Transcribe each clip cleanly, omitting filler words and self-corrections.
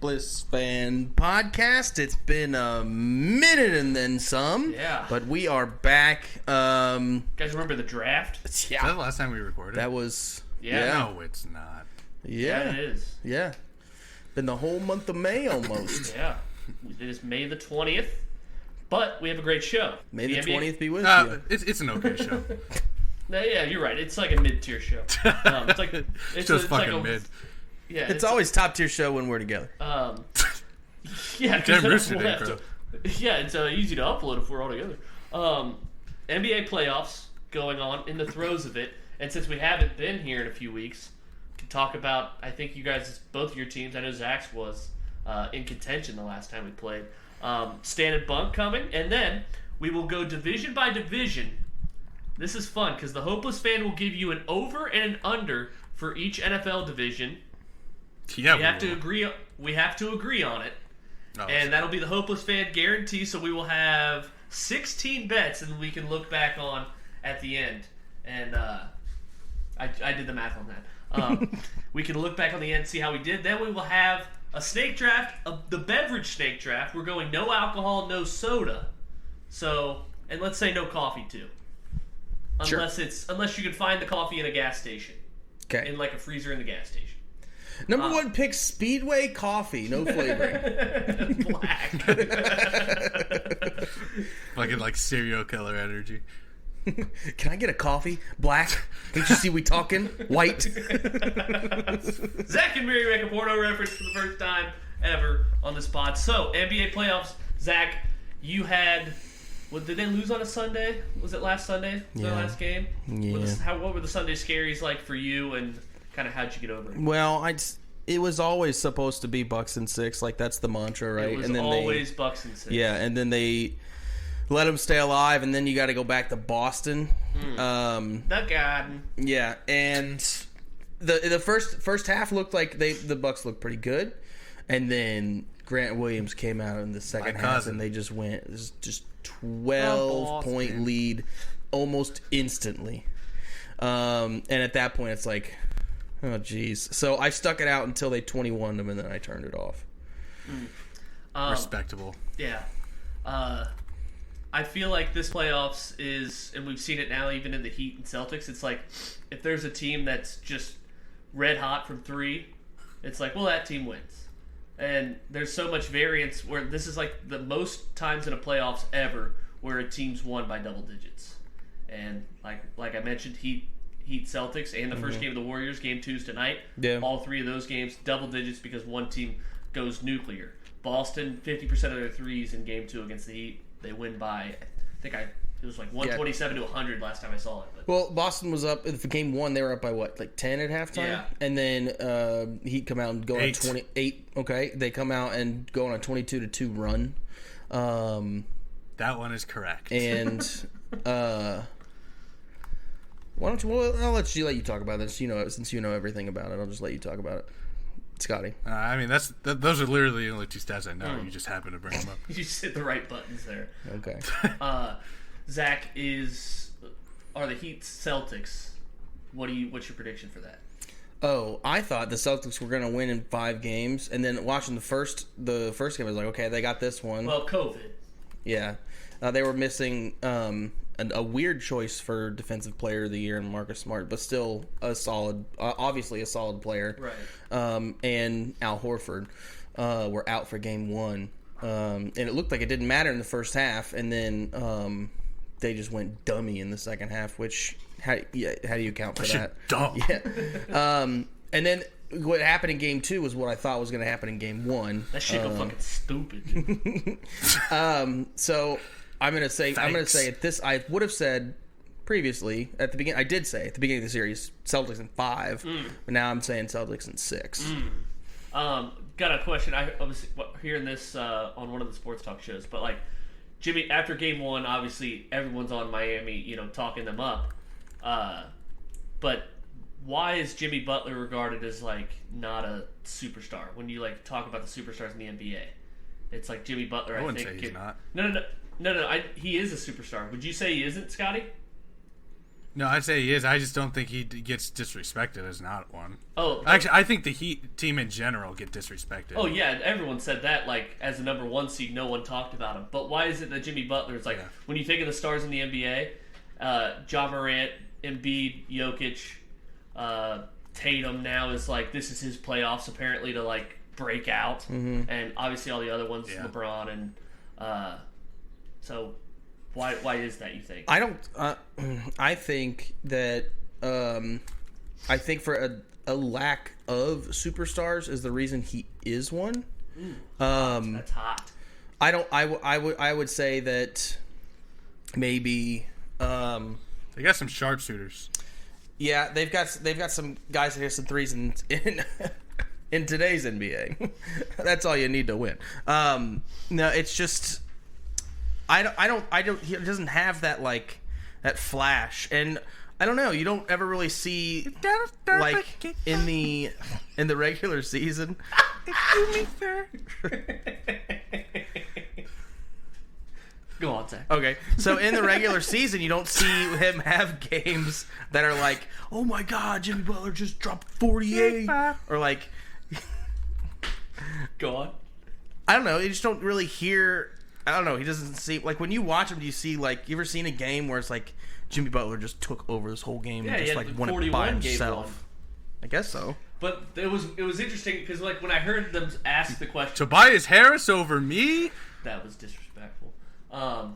Hopeless Fan Podcast. It's been a minute and then some. Yeah. But we are back. Guys, remember the draft? Yeah. Is that the last time we recorded? That was... Yeah. No, it's not. Yeah. It is. Yeah. Been the whole month of May almost. Yeah. It is May the 20th. But we have a great show. May the NBA 20th be with you. It's an okay show. Yeah, you're right. It's like a mid-tier show. It's like It's just fucking like mid. Yeah, It's always top-tier show when we're together. Yeah, Damn then roots we'll today, have bro. yeah, it's easy to upload if we're all together. NBA playoffs going on in the throes of it, and since we haven't been here in a few weeks, we can talk about. I think you guys, both of your teams. I know Zack's was in contention the last time we played. Stan and Bunk coming, and then we will go division by division. This is fun because the Hopeless Fan will give you an over and an under for each NFL division. Yeah, We have to agree on it. Oh, And that'll be the Hopeless Fan guarantee, so we will have 16 bets and we can look back on at the end. And I did the math on that. We can look back on the end, see how we did. Then we will have a snake draft, the beverage snake draft. We're going no alcohol, no soda. So, and let's say no coffee too. Unless you can find the coffee in a gas station. Okay. In like a freezer in the gas station. Number one pick, Speedway Coffee. No flavoring. Black. fucking like serial killer energy. Can I get a coffee? Black? Can't you see we talking? White? Zack and Mary make a porno reference for the first time ever on this pod. So, NBA playoffs. Zack, you had... Did they lose on a Sunday? Was it last Sunday? Was their last game? Yeah. What were the Sunday scaries like for you, and kind of how'd you get over it? Well, it was always supposed to be Bucks and 6. Like, that's the mantra, right? It was and then always Bucks and 6. Yeah, and then they let them stay alive, and then you got to go back to Boston. The Garden. Yeah, and the first half looked like the Bucks looked pretty good, and then Grant Williams came out in the second half, and they just went just 12-point lead almost instantly. And at that point, it's like, oh geez. So I stuck it out until they 21 them, and then I turned it off. Respectable. Yeah. I feel like this playoffs is, and we've seen it now even in the Heat and Celtics, it's like if there's a team that's just red hot from three, it's like, well, that team wins. And there's so much variance where this is like the most times in a playoffs ever where a team's won by double digits. And like I mentioned, Heat Celtics and the first game of the Warriors, game 2's tonight. Yeah. All three of those games, double digits because one team goes nuclear. Boston, 50% of their threes in game 2 against the Heat. They win by, it was like 127 to 100 last time I saw it. But. Well, Boston was up for game 1. They were up by what, like 10 at halftime? Yeah. And then Heat come out and go on a 28. Okay, they come out and go on a 22-2 run. That one is correct. And why don't you? Well, I'll let you talk about this. Since you know everything about it, I'll just let you talk about it, Scotty. I mean, those are literally the only two stats I know. You just happen to bring them up. You just hit the right buttons there. Okay. Zach, are the Heat Celtics? What's your prediction for that? Oh, I thought the Celtics were going to win in 5 games, and then watching the first game, I was like, okay, they got this one. Well, COVID. Yeah, they were missing a weird choice for Defensive Player of the Year in Marcus Smart, but still obviously a solid player. Right. And Al Horford were out for game 1, and it looked like it didn't matter in the first half, and then they just went dummy in the second half. Which how do you account for that? Dumb. Yeah. And then what happened in game 2 was what I thought was going to happen in game 1. That shit go fucking stupid. So I'm going to say Thanks. I would have said previously at the beginning. I did say at the beginning of the series Celtics in 5, but now I'm saying Celtics in 6. Got a question. I was hearing this on one of the sports talk shows, but like Jimmy, after game 1, obviously everyone's on Miami, talking them up. But why is Jimmy Butler regarded as like not a superstar when you like talk about the superstars in the NBA? It's like Jimmy Butler. I wouldn't say he's not. No. He is a superstar. Would you say he isn't, Scotty? No, I'd say he is. I just don't think he gets disrespected as not one. Oh, actually, I think the Heat team in general get disrespected. Oh yeah, everyone said that. Like as the number 1 seed, no one talked about him. But why is it that Jimmy Butler is like when you think of the stars in the NBA, Ja Morant, Embiid, Jokic, Tatum now is like this is his playoffs apparently to like break out, and obviously all the other ones, LeBron and so. Why is that, you think? I don't. I think that. I think for a lack of superstars is the reason he is one. That's hot. I don't. I would say that maybe. They got some sharpshooters. Yeah, they've got some guys that hit some threes in today's NBA. That's all you need to win. No, it's just. I don't. He doesn't have that like that flash, and I don't know. You don't ever really see like in the regular season. Excuse me, sir. Go on, Zack. Okay, so in the regular season, you don't see him have games that are like, oh my God, Jimmy Butler just dropped 48, or like. Go on. I don't know. You just don't really hear. I don't know. He doesn't seem like when you watch him. Do you see like you ever seen a game where it's like Jimmy Butler just took over this whole game and just like won it by himself? I guess so. But it was interesting because like when I heard them ask the question, Tobias Harris over me. That was disrespectful. But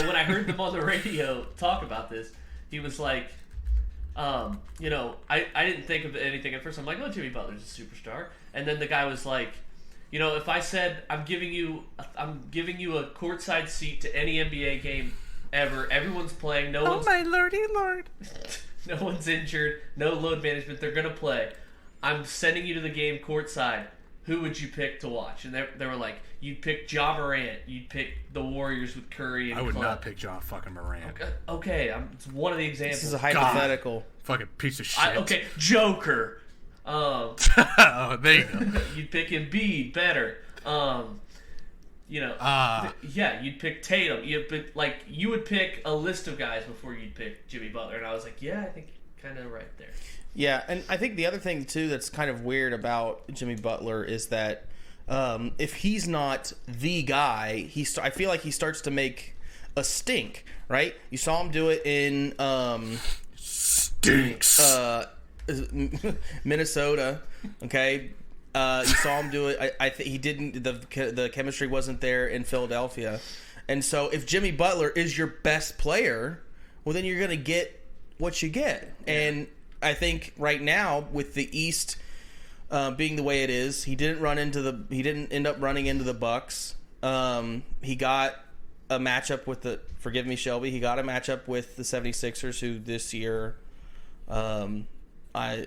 when I heard them on the radio talk about this, he was like, I didn't think of anything at first. I'm like, oh, Jimmy Butler's a superstar, and then the guy was like. If I said I'm giving you a courtside seat to any NBA game ever, everyone's playing, my lordy lord, no one's injured, no load management, they're gonna play. I'm sending you to the game courtside. Who would you pick to watch? And they were like, you'd pick Ja Morant, you'd pick the Warriors with Curry and I would Klay. not pick Ja fucking Morant. Okay, it's one of the examples. This is a hypothetical. God. Fucking piece of shit. Joker. Oh, there you go. You'd pick Embiid better. You'd pick Tatum. You would pick a list of guys before you'd pick Jimmy Butler, and I was like, yeah, I think kind of right there. Yeah, and I think the other thing too that's kind of weird about Jimmy Butler is that if he's not the guy, I feel like he starts to make a stink. Right? You saw him do it in stinks. Minnesota, okay. You saw him do it. I think he didn't. The chemistry wasn't there in Philadelphia, and so if Jimmy Butler is your best player, well, then you're gonna get what you get. Yeah. And I think right now with the East being the way it is, he didn't end up running into the Bucks. He got a matchup with the. Forgive me, Shelby. He got a matchup with the 76ers, who this year. I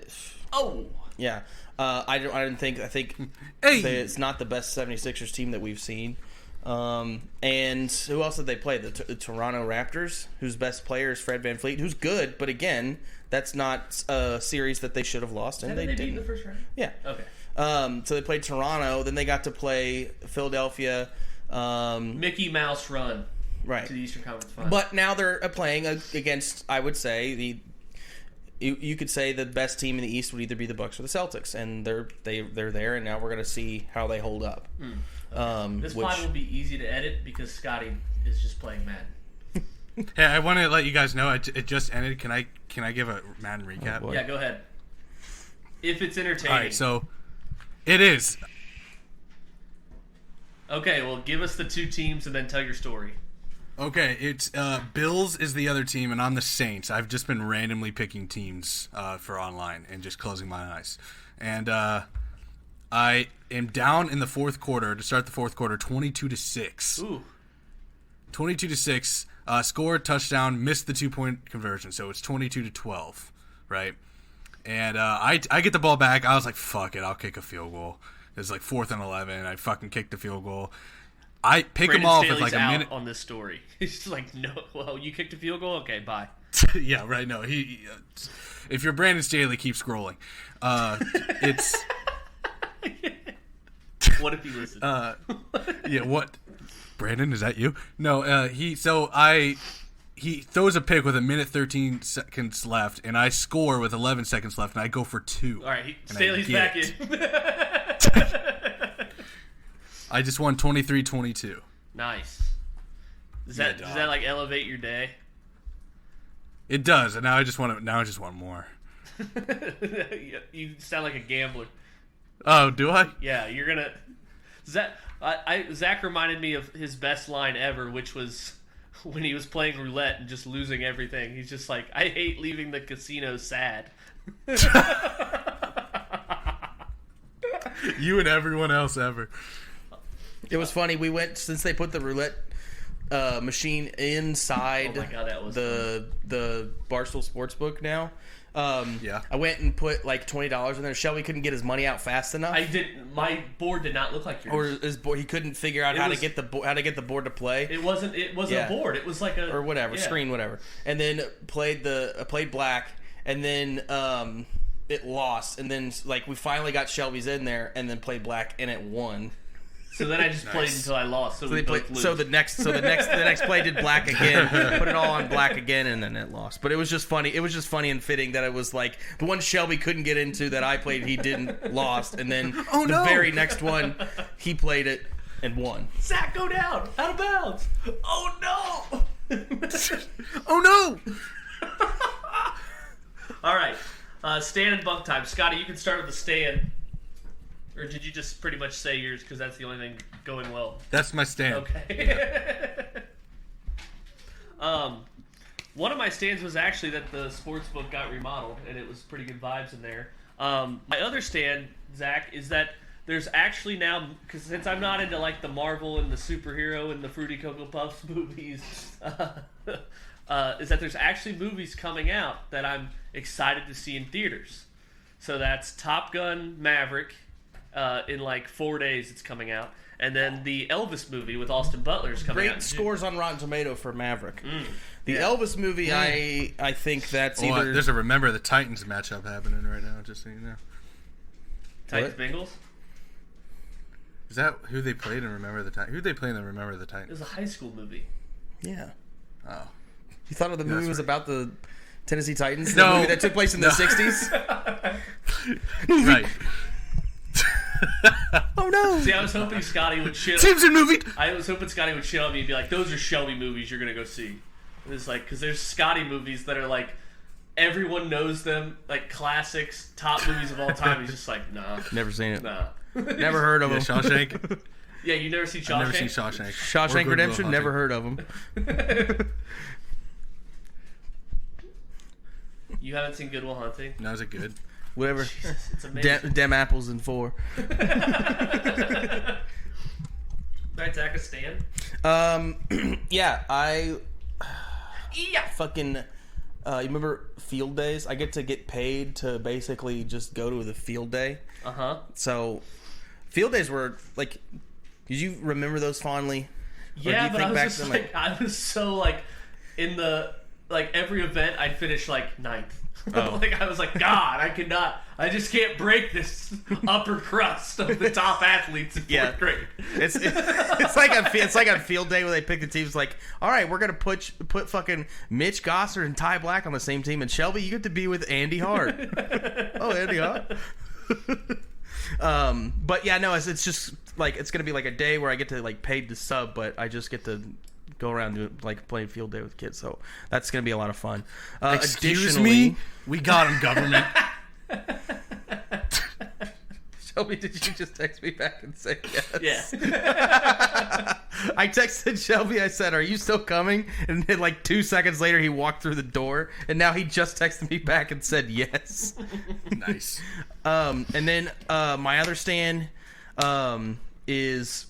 think it's not the best 76ers team that we've seen. And who else did they play? The Toronto Raptors, whose best player is Fred VanVleet, who's good, but again, that's not a series that they should have lost, and they didn't. Beat in the first round? Yeah. Okay. So they played Toronto, then they got to play Philadelphia. Mickey Mouse run. Right. To the Eastern Conference Finals. But now they're playing against, I would say, you could say the best team in the East would either be the Bucks or the Celtics, and they're there, and now we're going to see how they hold up. Okay. This pod will be easy to edit because Scotty is just playing Madden. Hey, I want to let you guys know it just ended. Can I give a Madden recap? Yeah, go ahead. If it's entertaining. All right, so it is. Okay, well, give us the two teams and then tell your story. Okay, it's Bills is the other team, and I'm the Saints. I've just been randomly picking teams for online and just closing my eyes. And I am down in the fourth quarter to start the fourth quarter, 22-6. Ooh. 22-6. Scored, touchdown, missed the 2-point conversion, so it's 22-12, right? And I get the ball back. I was like, fuck it, I'll kick a field goal. It's like 4th and 11. I fucking kicked the field goal. I pick him off with like a minute on this story. He's just like, no, well, you kicked a field goal? Okay, bye. Yeah, right. No, he. If you're Brandon Staley, keep scrolling. It's. What if he listened? Yeah. What? Brandon, is that you? No. He he throws a pick with 1:13 seconds left, and I score with 11 seconds left, and I go for 2. All right, Staley's back in. I just won 23-22. Nice. Does that like elevate your day? It does, and now I just want more. You sound like a gambler. Oh, do I? Yeah, you're gonna. Zack reminded me of his best line ever, which was when he was playing roulette and just losing everything. He's just like, I hate leaving the casino sad. You and everyone else ever. It was funny. We went, since they put the roulette machine inside the Barstool Sportsbook now. Yeah. I went and put like $20 in there. Shelby couldn't get his money out fast enough. My board did not look like yours. Or his board, he couldn't figure out how to get the board to play. It wasn't a board. It was like a or whatever screen, whatever. And then played black, and then it lost, and then like we finally got Shelby's in there, and then played black, and it won. So then I just played until I lost. So the next play did black again. Put it all on black again, and then it lost. But it was just funny. It was just funny and fitting that it was like the one Shelby couldn't get into that I played, he didn't, lost, and then very next one he played it and won. Zack, go down, out of bounds. Oh no! Oh no! All right, stand and bunk time. Scotty, you can start with the stand. Or did you just pretty much say yours because that's the only thing going well? That's my stand. Okay. Yeah. One of my stands was actually that the sports book got remodeled, and it was pretty good vibes in there. My other stand, Zach, is that there's actually now, because since I'm not into like the Marvel and the superhero and the Fruity Cocoa Puffs movies, is that there's actually movies coming out that I'm excited to see in theaters. So that's Top Gun Maverick. In like 4 days it's coming out, and then the Elvis movie with Austin Butler is coming out. Great scores on Rotten Tomato for Maverick. The Elvis movie, I think that's either... There's a Remember the Titans matchup happening right now, just so you know. Titans Bengals? Is that who they played in Remember the Titans? Who did they play in Remember the Titans? It was a high school movie. Yeah. Oh. You thought of the movie was about the Tennessee Titans? No. The movie that took place in the 60s? Right. Oh no! See, I was hoping Scotty would shit. Simpson movie. I was hoping Scotty would shit on me and be like, "Those are Shelby movies you're gonna go see." It's like because there's Scotty movies that are like everyone knows them, like classics, top movies of all time. He's just like, nah, never seen it. Nah, never heard of them. Shawshank. Yeah, you never seen Shawshank? I've never seen Shawshank. Shawshank Redemption. Never heard of them. You haven't seen Good Will Hunting? No, is it good? Whatever. Jesus, it's amazing. Dem apples and 4. Right, Zach, a stand? Yeah, Yeah. fucking... you remember field days? I get paid to basically just go to the field day. Uh-huh. So, field days were, like... Did you remember those fondly? Yeah, but I was just like... I was so, like, in the... Like, every event, I'd finish, like, 9th. Oh. Like I was like, God, I just can't break upper crust of the top athletes in 4th grade. It's like on field day where they pick the teams. Like, all right, we're gonna put fucking Mitch Gossard and Ty Black on the same team, and Shelby, you get to be with Andy Hart. Oh, Andy Hart. But yeah, no, it's just like it's gonna be like a day where I get to like paid to sub, but I just get to go around doing like playing field day with kids, so that's gonna be a lot of fun. Excuse me, we got him, government. Shelby, did you just text me back and say yes? Yeah. I texted Shelby. I said, "Are you still coming?" And then like 2 seconds later, he walked through the door, and now he just texted me back and said yes. Nice. And then my other stand is.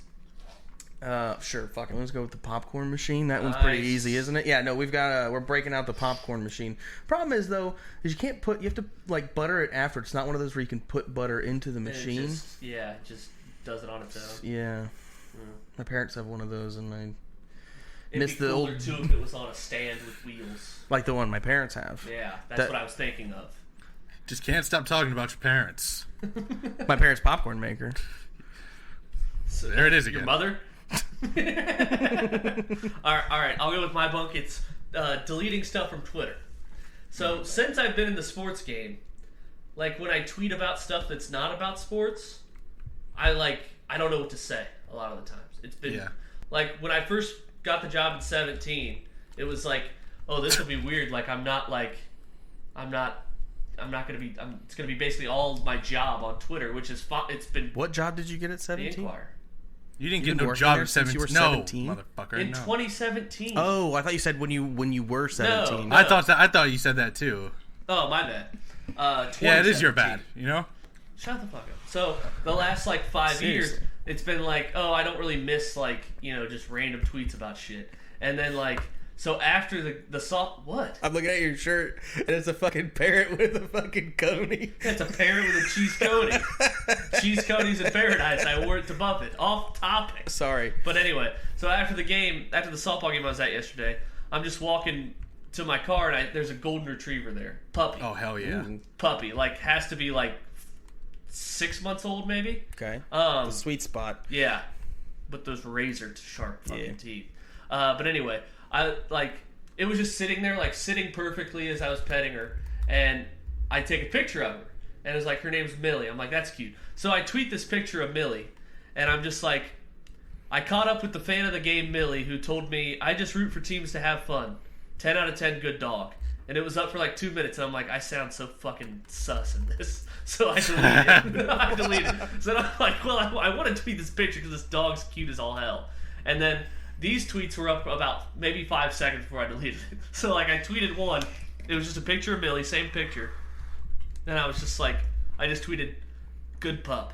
Sure, fuck it. Let's go with the popcorn machine. That one's pretty easy, isn't it? Yeah, no, we're breaking out the popcorn machine. Problem is though, is you have to like butter it after. It's not one of those where you can put butter into the machine. It just does it on its own. Yeah. My parents have one of those, and I miss the old too if it was on a stand with wheels, like the one my parents have. Yeah, that's what I was thinking of. Just can't stop talking about your parents. My parents' popcorn maker. So there it is again. Your mother. All right, I'll go with my bunk. It's deleting stuff from Twitter. So since I've been in the sports game, like when I tweet about stuff that's not about sports, I don't know what to say a lot of the times. It's been like when I first got the job at 17, it was like, oh, this will be weird. Like I'm not gonna be. It's gonna be basically all my job on Twitter, which is fun. It's been. What job did you get at 17? The Inquirer. You didn't get no job at 17. You were 17? No, motherfucker. In 2017. Oh, I thought you said when you were 17. No. I thought you said that too. Oh, my bad. Yeah, it is your bad. You know. Shut the fuck up. So the last 5 years, it's been like, oh, I don't really miss just random tweets about shit, and then so after the salt, what? I'm looking at your shirt, and it's a fucking parrot with a fucking coney. It's a parrot with a cheese coney. Cheese conies in paradise. I wore it to Buffett. Off topic. Sorry. But anyway, so after the softball game I was at yesterday, I'm just walking to my car, and there's a golden retriever there. Puppy. Oh, hell yeah. Ooh. Puppy. Has to be 6 months old, maybe. Okay. The sweet spot. Yeah. With those razor sharp fucking teeth. But anyway, it was just sitting there, sitting perfectly as I was petting her, and I take a picture of her, and it was her name's Millie. I'm like, that's cute. So I tweet this picture of Millie, and I'm just I caught up with the fan of the game, Millie, who told me, I just root for teams to have fun. 10 out of 10, good dog. And it was up for 2 minutes, and I'm like, I sound so fucking sus in this. So I deleted it. So then I'm like, well, I want to tweet this picture because this dog's cute as all hell. And then these tweets were up about maybe 5 seconds before I deleted it. So I tweeted one. It was just a picture of Millie, same picture. And I was just I just tweeted, good pup.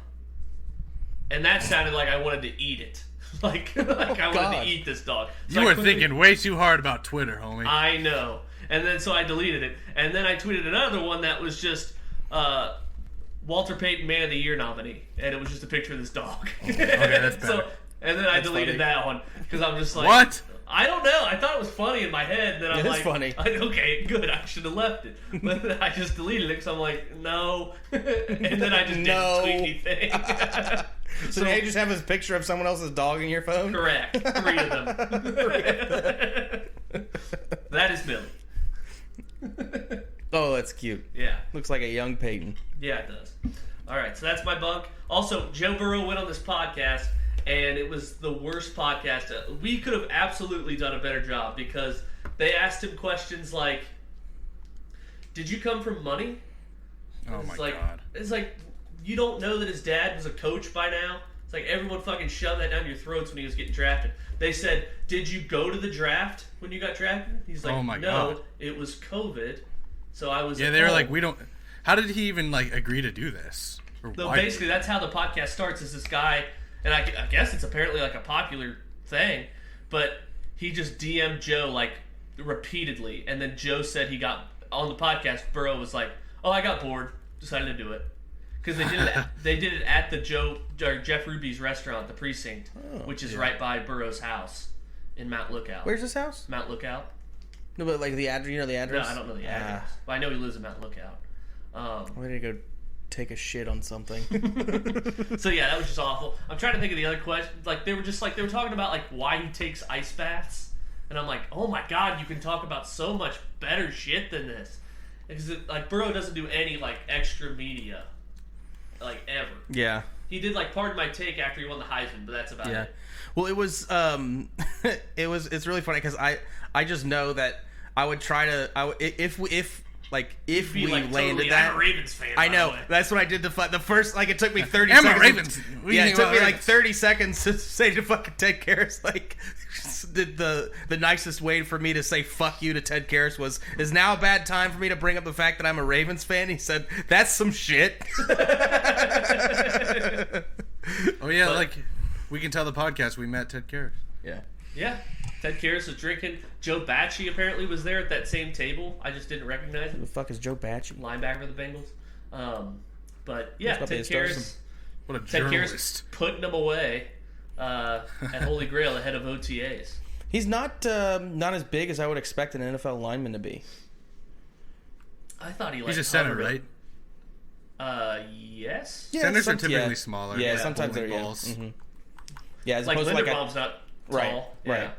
And that sounded like I wanted to eat it. I wanted to eat this dog. So you were thinking way too hard about Twitter, homie. I know. And then so I deleted it. And then I tweeted another one that was just Walter Payton Man of the Year nominee. And it was just a picture of this dog. Okay, that's better. And then I deleted that one because I'm just what? I don't know. I thought it was funny in my head. Then I'm funny. Okay, good. I should have left it. But then I just deleted it because I'm like, no. And then I just didn't tweet anything. So now you just have this picture of someone else's dog in your phone? Correct. 3 of them. That is Millie. Oh, that's cute. Yeah. Looks like a young Peyton. Yeah, it does. All right, so that's my bunk. Also, Joe Burrow went on this podcast, and it was the worst podcast. We could have absolutely done a better job because they asked him questions like, did you come from money? Oh, my God. It's you don't know that his dad was a coach by now? It's everyone fucking shoved that down your throats when he was getting drafted. They said, did you go to the draft when you got drafted? He's like, oh my no, God. It was COVID. So I was. Yeah, they were like, we don't. How did he even agree to do this? So basically, that's how the podcast starts. Is this guy, and I guess it's apparently a popular thing, but he just DM'd Joe repeatedly, and then Joe said he got on the podcast. Burrow was like, "Oh, I got bored, decided to do it," because they did it at the Jeff Ruby's restaurant, the Precinct, which is right by Burrow's house in Mount Lookout. Where's his house? Mount Lookout. No, but the address. You know the address? No, I don't know the address. But I know he lives in Mount Lookout. I'm gonna go take a shit on something. So yeah, that was just awful. I'm trying to think of the other questions. They were just they were talking about why he takes ice baths, and I'm like, oh my God, you can talk about so much better shit than this. Because Burrow doesn't do any extra media, ever. Yeah. He did Pardon My Take after he won the Heisman, but that's about it. Well, it was it's really funny because I just know that I would try to if we landed totally, that. I'm a Ravens fan. I know. By the way. That's what I did. The first it took me 30 I'm seconds. a Ravens. Yeah, it took me 30 seconds to say to fucking Ted Karras the nicest way for me to say fuck you to Ted Karras is now a bad time for me to bring up the fact that I'm a Ravens fan. He said that's some shit. Oh yeah, we can tell the podcast we met Ted Karras. Yeah. Yeah. Ted Karras was drinking. Joe Bacci apparently was there at that same table. I just didn't recognize him. Who the fuck is Joe Bacci? Linebacker of the Bengals. But yeah, Ted Karras. What a Ted journalist. Karras putting them away at Holy Grail ahead of OTAs. He's not as big as I would expect an NFL lineman to be. I thought he's a center, right? Yes. Yeah, centers are typically smaller. Yeah, sometimes they're balls. Mm-hmm. Yeah, as opposed to Linderbaum's not tall. Right.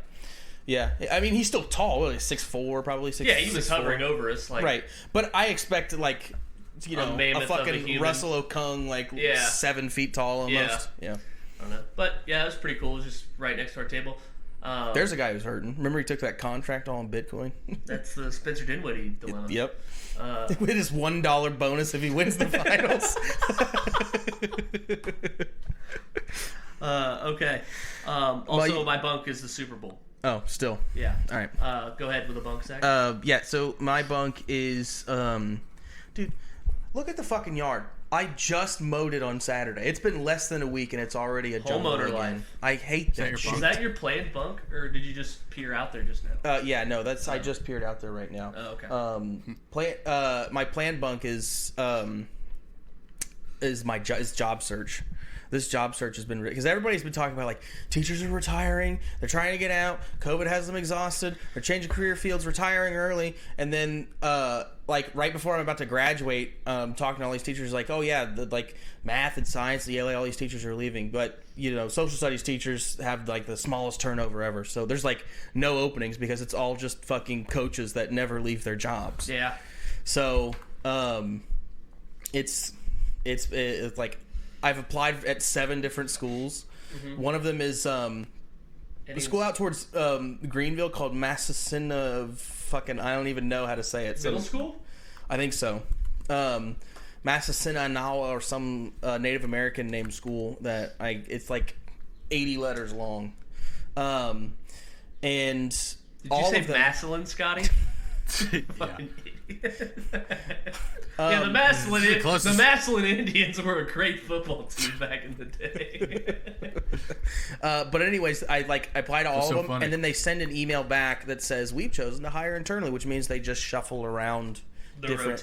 Yeah, I mean he's still tall, really 6'4", probably 6'. Yeah, he was hovering over us, like right. But I expect like a fucking Russell Okung, like 7 feet tall almost. Yeah. I don't know, but yeah, it was pretty cool. It was just right next to our table. There's a guy who's hurting. Remember he took that contract all in Bitcoin? That's the Spencer Dinwiddie dilemma. Yep. With his $1 bonus if he wins the finals. Okay. Also, my bunk is the Super Bowl. Oh, still. Yeah. All right. Go ahead with the bunk, Zack. Yeah, so my bunk is... dude, look at the fucking yard. I just mowed it on Saturday. It's been less than a week and it's already a jungle homeowner again. life. I hate that shit. Is that your planned bunk, or did you just peer out there just now? Yeah, no, that's I just peered out there right now. Oh, okay. My planned bunk is job search. This job search has been because everybody's been talking about like teachers are retiring, they're trying to get out, COVID has them exhausted, they're changing career fields, retiring early, and then like right before I'm about to graduate, talking to all these teachers like, oh yeah, like math and science, the ELA, all these teachers are leaving, but social studies teachers have like the smallest turnover ever, so there's like no openings because it's all just fucking coaches that never leave their jobs. Yeah. So it's like I've applied at 7 different schools. Mm-hmm. One of them is a school out towards Greenville called Massasina. Fucking, I don't even know how to say it. Middle school? I think so. Massasina Nawa or some Native American named school that it's like 80 letters long. And did you say Massillon, Scotty? Yeah. Yeah, the Massillon Indians were a great football team back in the day. But anyways, I apply to all of them, funny. and then they send an email back that says we've chosen to hire internally, which means they just shuffle around different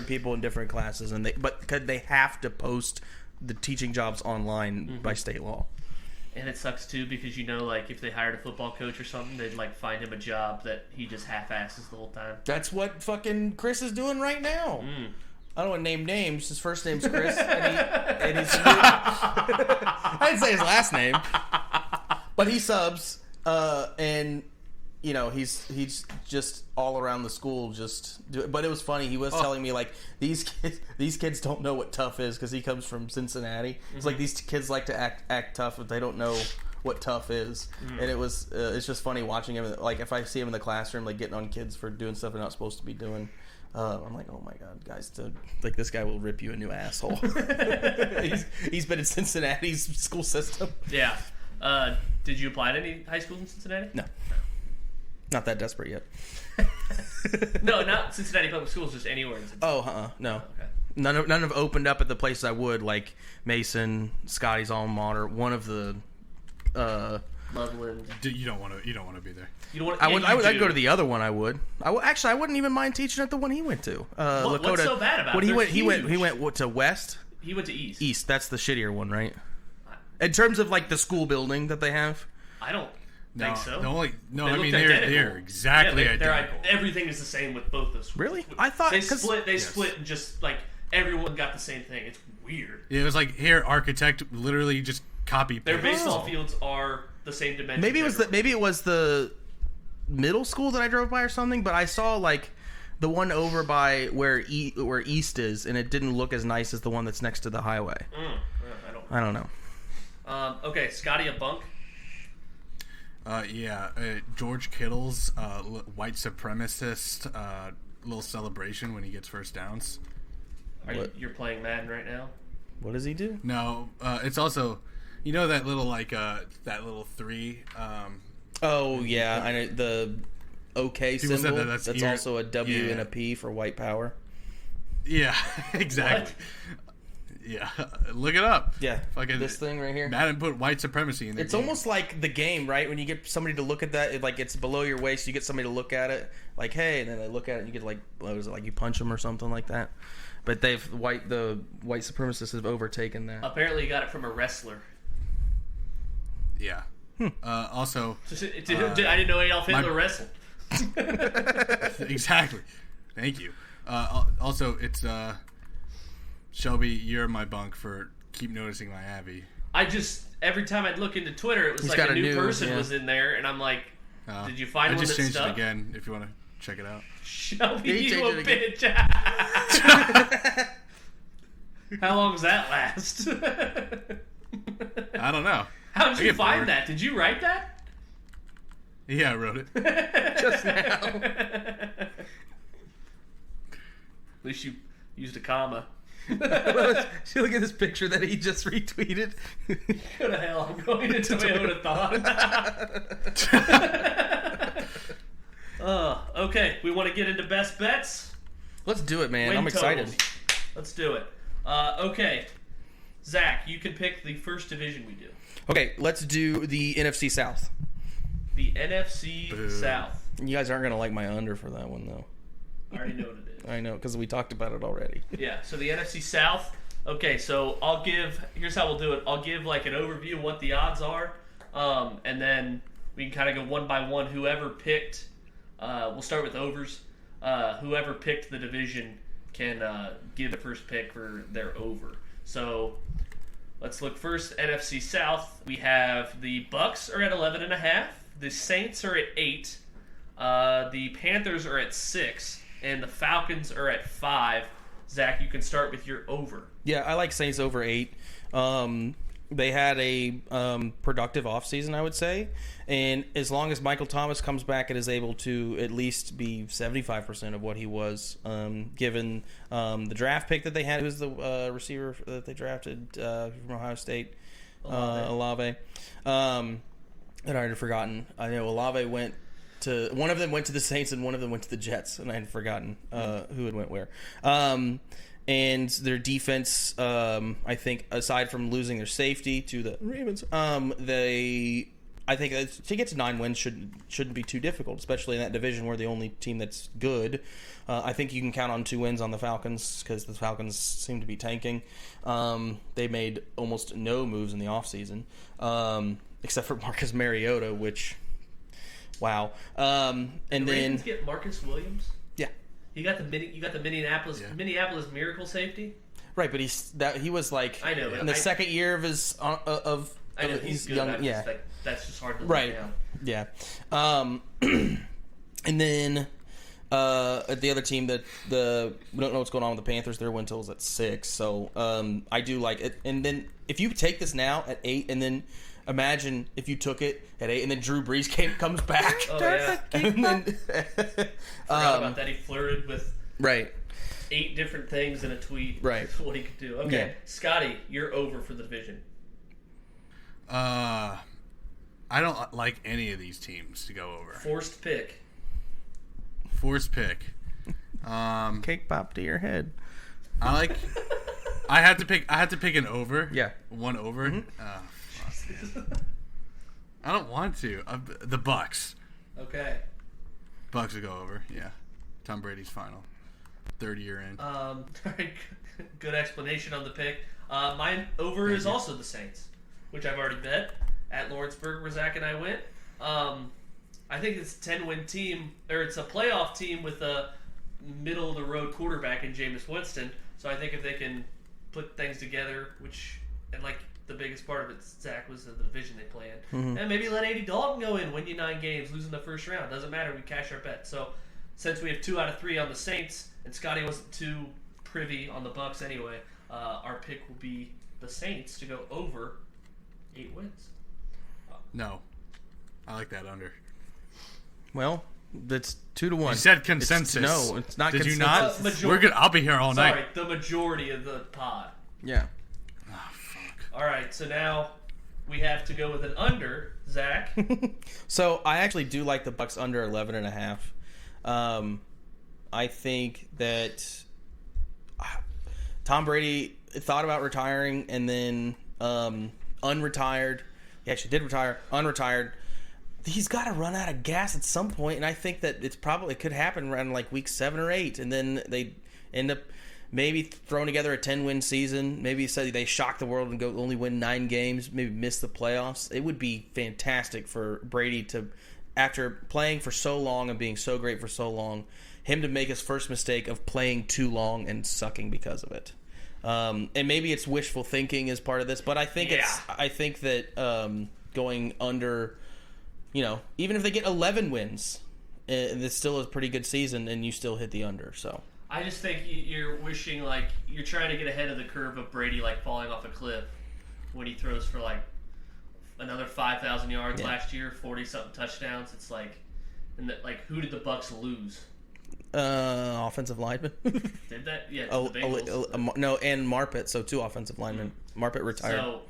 people in different classes, and they have to post the teaching jobs online by state law. And it sucks too because like if they hired a football coach or something, they'd like find him a job that he just half-asses the whole time. That's what fucking Chris is doing right now. I don't want to name names. His first name's Chris, and he's I didn't say his last name, but he subs, and he's just all around the school but it was funny. He was telling me like these kids don't know what tough is because he comes from Cincinnati. It's like these kids like to act tough but they don't know what tough is. And it's just funny watching him. Like if I see him in the classroom like getting on kids for doing stuff they're not supposed to be doing, I'm like, oh my god, guys, like this guy will rip you a new asshole. he's been in Cincinnati's school system. Yeah. Did you apply to any high schools in Cincinnati? No. Not that desperate yet. No, not Cincinnati Public Schools, just anywhere in Cincinnati. No. Okay. None have opened up at the places I would, like Mason, Scotty's alma mater. One of the Loveland. You don't want to be there. You don't want. I'd go to the other one. I would. I wouldn't even mind teaching at the one he went to. Lakota. What's so bad about it? He went to West. He went to East. East. That's the shittier one, right? In terms of like the school building that they have. I don't think so. I mean they're exactly identical. Everything is the same with both those schools. Really? I thought they split. They split and just like everyone got the same thing. It's weird. Yeah, it was like here, architect literally just copy. Their baseball fields are the same dimension. Maybe it was the middle school that I drove by or something. But I saw like the one over by where East is, and it didn't look as nice as the one that's next to the highway. I don't know. Okay, Scotty, a bunk. George Kittle's white supremacist little celebration when he gets first downs. You're playing Madden right now? What does he do? No, it's also, that little that little 3. Oh yeah, I know the OK symbol. That's ear, also a W and a P for white power. Yeah, exactly. Yeah, look it up. Yeah, fucking this thing right here. Madden put white supremacy in there. It's almost like the game, right? When you get somebody to look at that, it's below your waist. You get somebody to look at it, like, hey, and then they look at it, and you get what is it, like you punch them or something like that. But the white supremacists have overtaken that. Apparently, you got it from a wrestler. Yeah. Also, I didn't know Adolf Hitler wrestled. Exactly. Thank you. Also, it's. Shelby, you're my bunk for keep noticing my Abby. Every time I'd look into Twitter, it was like a new person was in there, and I'm like, Did you find one that I just changed stuck? it again if you want to check it out. Shelby, you a bitch. How long does that last? I don't know. How did you find that? Did you write that? Yeah, I wrote it. Just now. At least you used a comma. See, look at this picture that he just retweeted. Go to hell, I'm going into Toyota Thon. Okay, we want to get into best bets? Let's do it, man. Win I'm excited. totals. Let's do it. Okay, Zach, you can pick the first division we do. Okay, let's do the NFC South. The NFC South. You guys aren't going to like my under for that one, though. I already know what it is. I know, because we talked about it already. Yeah, so the NFC South. Okay, so here's how we'll do it. I'll give like an overview of what the odds are, and then we can kind of go one by one. Whoever picked, we'll start with overs. Whoever picked the division can give the first pick for their over. So let's look first. NFC South. We have the Bucks are at 11.5. The Saints are at 8. The Panthers are at 6. And the Falcons are at 5. Zach, you can start with your over. Yeah, I like Saints over 8. They had a productive offseason, I would say. And as long as Michael Thomas comes back and is able to at least be 75% of what he was, given the draft pick that they had, who was the receiver that they drafted from Ohio State? Olave. I'd already forgotten. I know Olave went to... One of them went to the Saints and one of them went to the Jets, and I had forgotten who had went where. And their defense, I think, aside from losing their safety to the Ravens, I think to get to 9 wins shouldn't be too difficult, especially in that division where the only team that's good. I think you can count on 2 wins on the Falcons because the Falcons seem to be tanking. They made almost no moves in the offseason, except for Marcus Mariota, which, wow. And the then Ravens get Marcus Williams. Yeah. You got the Minneapolis Miracle safety. Right, but he was like I know in the second year of his I know he's good. young. Yeah, that's just hard to right. down. Yeah, and then the other team that we don't know what's going on with the Panthers. Their win total's at 6, so I do like it. And then if you take this now at 8, and then imagine if you took it at 8, and then Drew Brees comes back. Oh yeah. And then, forgot about that. He flirted with right 8 different things in a tweet. Right. What he could do. Okay, Yeah. Scotty, you're over for the division. I don't like any of these teams to go over. Forced pick. Cake pop to your head. I had to pick an over. Yeah. One over. Fuck. I don't want to. The Bucks. Okay. Bucks will go over. Yeah. Tom Brady's final. 3rd year in. Good explanation on the pick. Mine over is also the Saints, which I've already bet at Lawrenceburg where Zach and I went. I think it's a 10-win team, or it's a playoff team with a middle-of-the-road quarterback in Jameis Winston. So I think if they can put things together, and like the biggest part of it, Zach, was the division they play in. Mm-hmm. And maybe let Andy Dalton go in, win you 9 games, lose in the first round. Doesn't matter, we cash our bet. So since we have 2 out of 3 on the Saints, and Scotty wasn't too privy on the Bucks anyway, our pick will be the Saints to go over 8 wins. No. I like that under. Well, that's 2-1. You said consensus. It's not Did consensus. you not? We're good. I'll be here all night. Sorry, the majority of the pod. Yeah. Oh, fuck. All right, so now we have to go with an under, Zach. So I actually do like the Bucks under 11.5. I think that Tom Brady thought about retiring and then unretired. He actually did retire, unretired. He's got to run out of gas at some point, and I think that it could happen around like week 7 or 8, and then they end up maybe throwing together a 10-win season. Maybe they shock the world and go only win 9 games, maybe miss the playoffs. It would be fantastic for Brady to, after playing for so long and being so great for so long, him to make his first mistake of playing too long and sucking because of it. And maybe it's wishful thinking as part of this, but I think I think that going under even if they get 11 wins, it's still a pretty good season, and you still hit the under. So I just think you're wishing, like, you're trying to get ahead of the curve of Brady, like, falling off a cliff when he throws for, like, another 5,000 yards last year, 40-something touchdowns. It's like, who did the Bucs lose? Offensive lineman. Did that? Yeah. The Bengals. No, and Marpet. So 2 offensive linemen. Marpet retired. So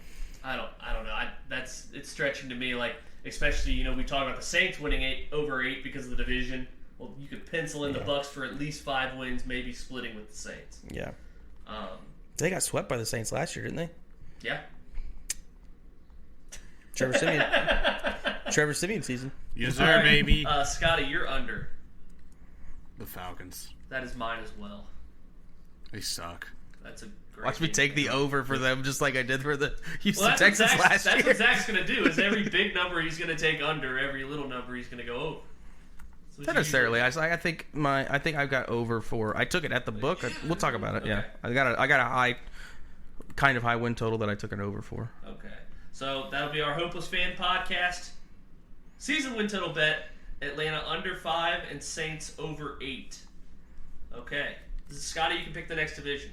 I don't know. It's stretching to me. Like, especially we talk about the Saints winning over 8 because of the division. Well, you could pencil in the Bucs for at least 5 wins, maybe splitting with the Saints. Yeah. They got swept by the Saints last year, didn't they? Yeah. Trevor Simeon season. Yes, sir, right, baby. Scotty, you're under. The Falcons. That is mine as well. They suck. That's a great. Watch me take the over for them, just like I did for the Houston Texans last year. That's what Zach's going to do. Is every big number he's going to take under, every little number he's going to go over. So not necessarily. I think I've got over for. I took it at the book. We'll talk about it. Okay. Yeah, I got a high win total that I took an over for. Okay, so that'll be our Hopeless Fan podcast. Season win total bet: Atlanta under 5 and Saints over 8. Okay, Scotty, you can pick the next division.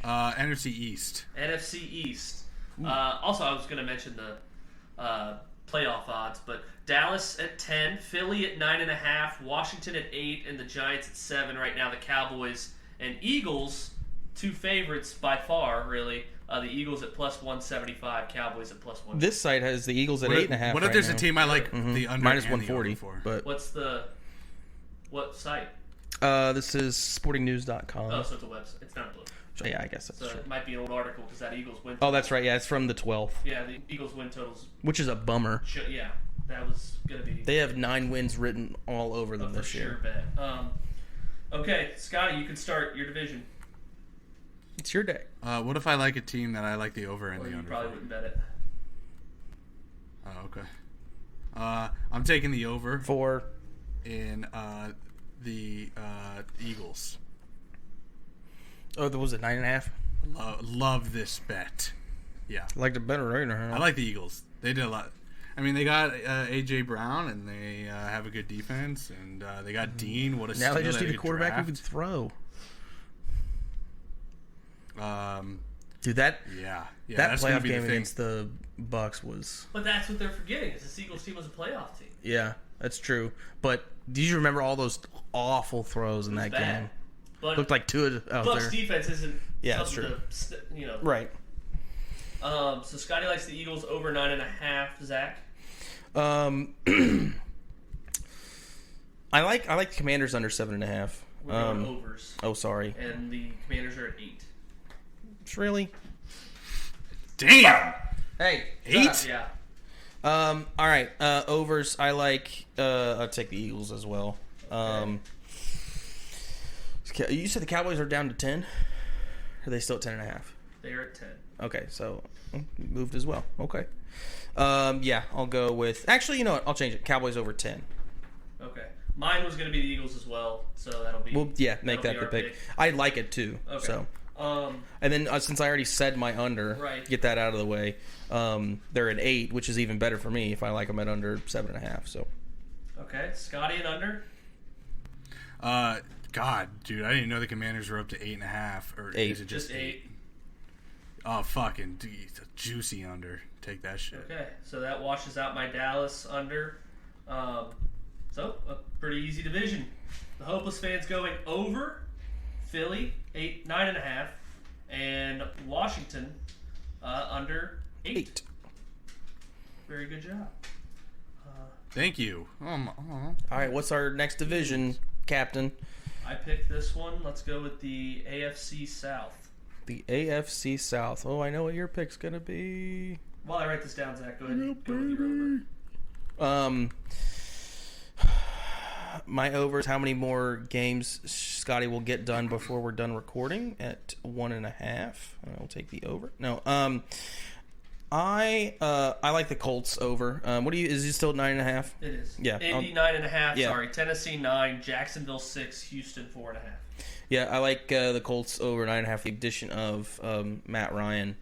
NFC East. NFC East. Also, I was going to mention the playoff odds, but Dallas at 10, Philly at 9.5, Washington at 8, and the Giants at 7. Right now, the Cowboys and Eagles, 2 favorites by far, really. The Eagles at plus 175, Cowboys at plus 1. This site has the Eagles at 8.5. What if there's a team I like the under minus and 140 the over for? But what site? This is sportingnews.com. Oh, so it's a website. It's not a book. Yeah, I guess that's true. It might be an old article because that Eagles win. Oh, that's right. Yeah, it's from the 12th. Yeah, the Eagles win totals. Which is a bummer. Yeah, that was gonna be. They have 9 wins written all over them this year. For sure, bet. Okay, Scotty, you can start your division. It's your day. What if I like a team that I like the over and or the you under? Probably wouldn't bet it. Oh, okay. I'm taking the over for in the Eagles. Oh, was it 9.5? Love this bet. Yeah, liked it better, right? I like the Eagles. They did a lot. I mean, they got A.J. Brown, and they have a good defense, and they got Dean. What a now steal they just need a quarterback draft. who can throw. Dude, that playoff game against the Bucs was. But that's what they're forgetting. Is the Eagles team was a playoff team. Yeah, that's true. But do you remember all those awful throws in that game? But looked like 2 out Bucs there. defense isn't. Yeah, that's true. Right. So Scotty likes the Eagles over 9.5. Zach. I like the Commanders under 7.5. We're going overs. Oh, sorry. And the Commanders are at 8. It's really. Damn. Hey, 8. Yeah. All right. Overs. I like. I'll take the Eagles as well. Okay. You said the Cowboys are down to 10. Or are they still at 10.5? They're at 10. Okay, so moved as well. Okay. Yeah, I'll go with. Actually, you know what? I'll change it. Cowboys over 10. Okay. Mine was going to be the Eagles as well, so that'll be. Well, yeah, make that the pick. I like it too. Okay. So. And then since I already said my under, right. Get that out of the way. They're at 8, which is even better for me if I like them at under 7.5. So. Okay, Scotty and under. God, dude, I didn't know the Commanders were up to 8.5. Or 8. Is it just 8? Oh, fucking juicy under. Take that shit. Okay, so that washes out my Dallas under. So a pretty easy division. The Hopeless Fans going over. Philly 9.5, and Washington under 8. Very good job. Thank you. All right, what's our next division, Captain? I picked this one. Let's go with the AFC South. The AFC South. Oh, I know what your pick's gonna be. While I write this down, Zach, go ahead and go with your over. My over is how many more games Scotty will get done before we're done recording at 1.5. I'll take the over. No, I like the Colts over. What do you? Is he still at 9.5? It is. Yeah. Indy 9.5. Yeah. Sorry, Tennessee 9, Jacksonville 6, Houston 4.5. Yeah, I like the Colts over 9.5. The addition of Matt Ryan.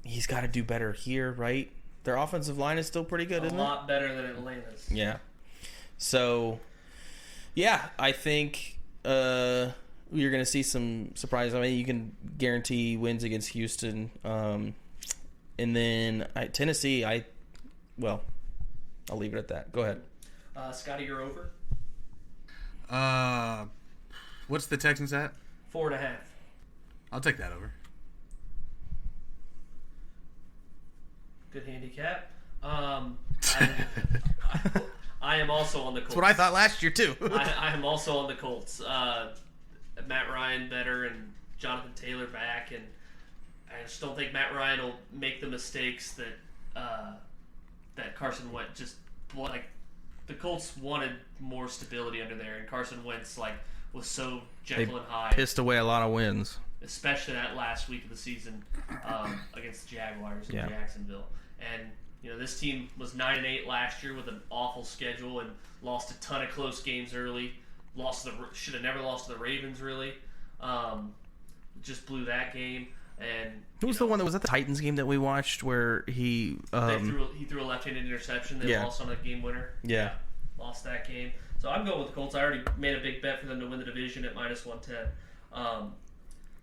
He's got to do better here, right? Their offensive line is still pretty good, isn't it? A lot better than Atlanta's. Yeah. So, yeah, I think you're going to see some surprises. I mean, you can guarantee wins against Houston. And then Tennessee, I'll leave it at that. Go ahead. Scotty, you're over? What's the Texans at? 4.5. I'll take that over. Good handicap. I am also on the Colts. That's what I thought last year, too. I am also on the Colts. Matt Ryan better and Jonathan Taylor back, and I just don't think Matt Ryan will make the mistakes that Carson Wentz just like. The Colts wanted more stability under there, and Carson Wentz was so Jekyll and Hyde. Pissed away a lot of wins, especially that last week of the season against the Jaguars in Jacksonville. And this team was 9-8 last year with an awful schedule and lost a ton of close games early. Should have never lost to the Ravens really. Just blew that game. And who was the one that was at the Titans game that we watched where he threw a left-handed interception that lost on a game winner. Yeah, lost that game. So I'm going with the Colts. I already made a big bet for them to win the division at -110.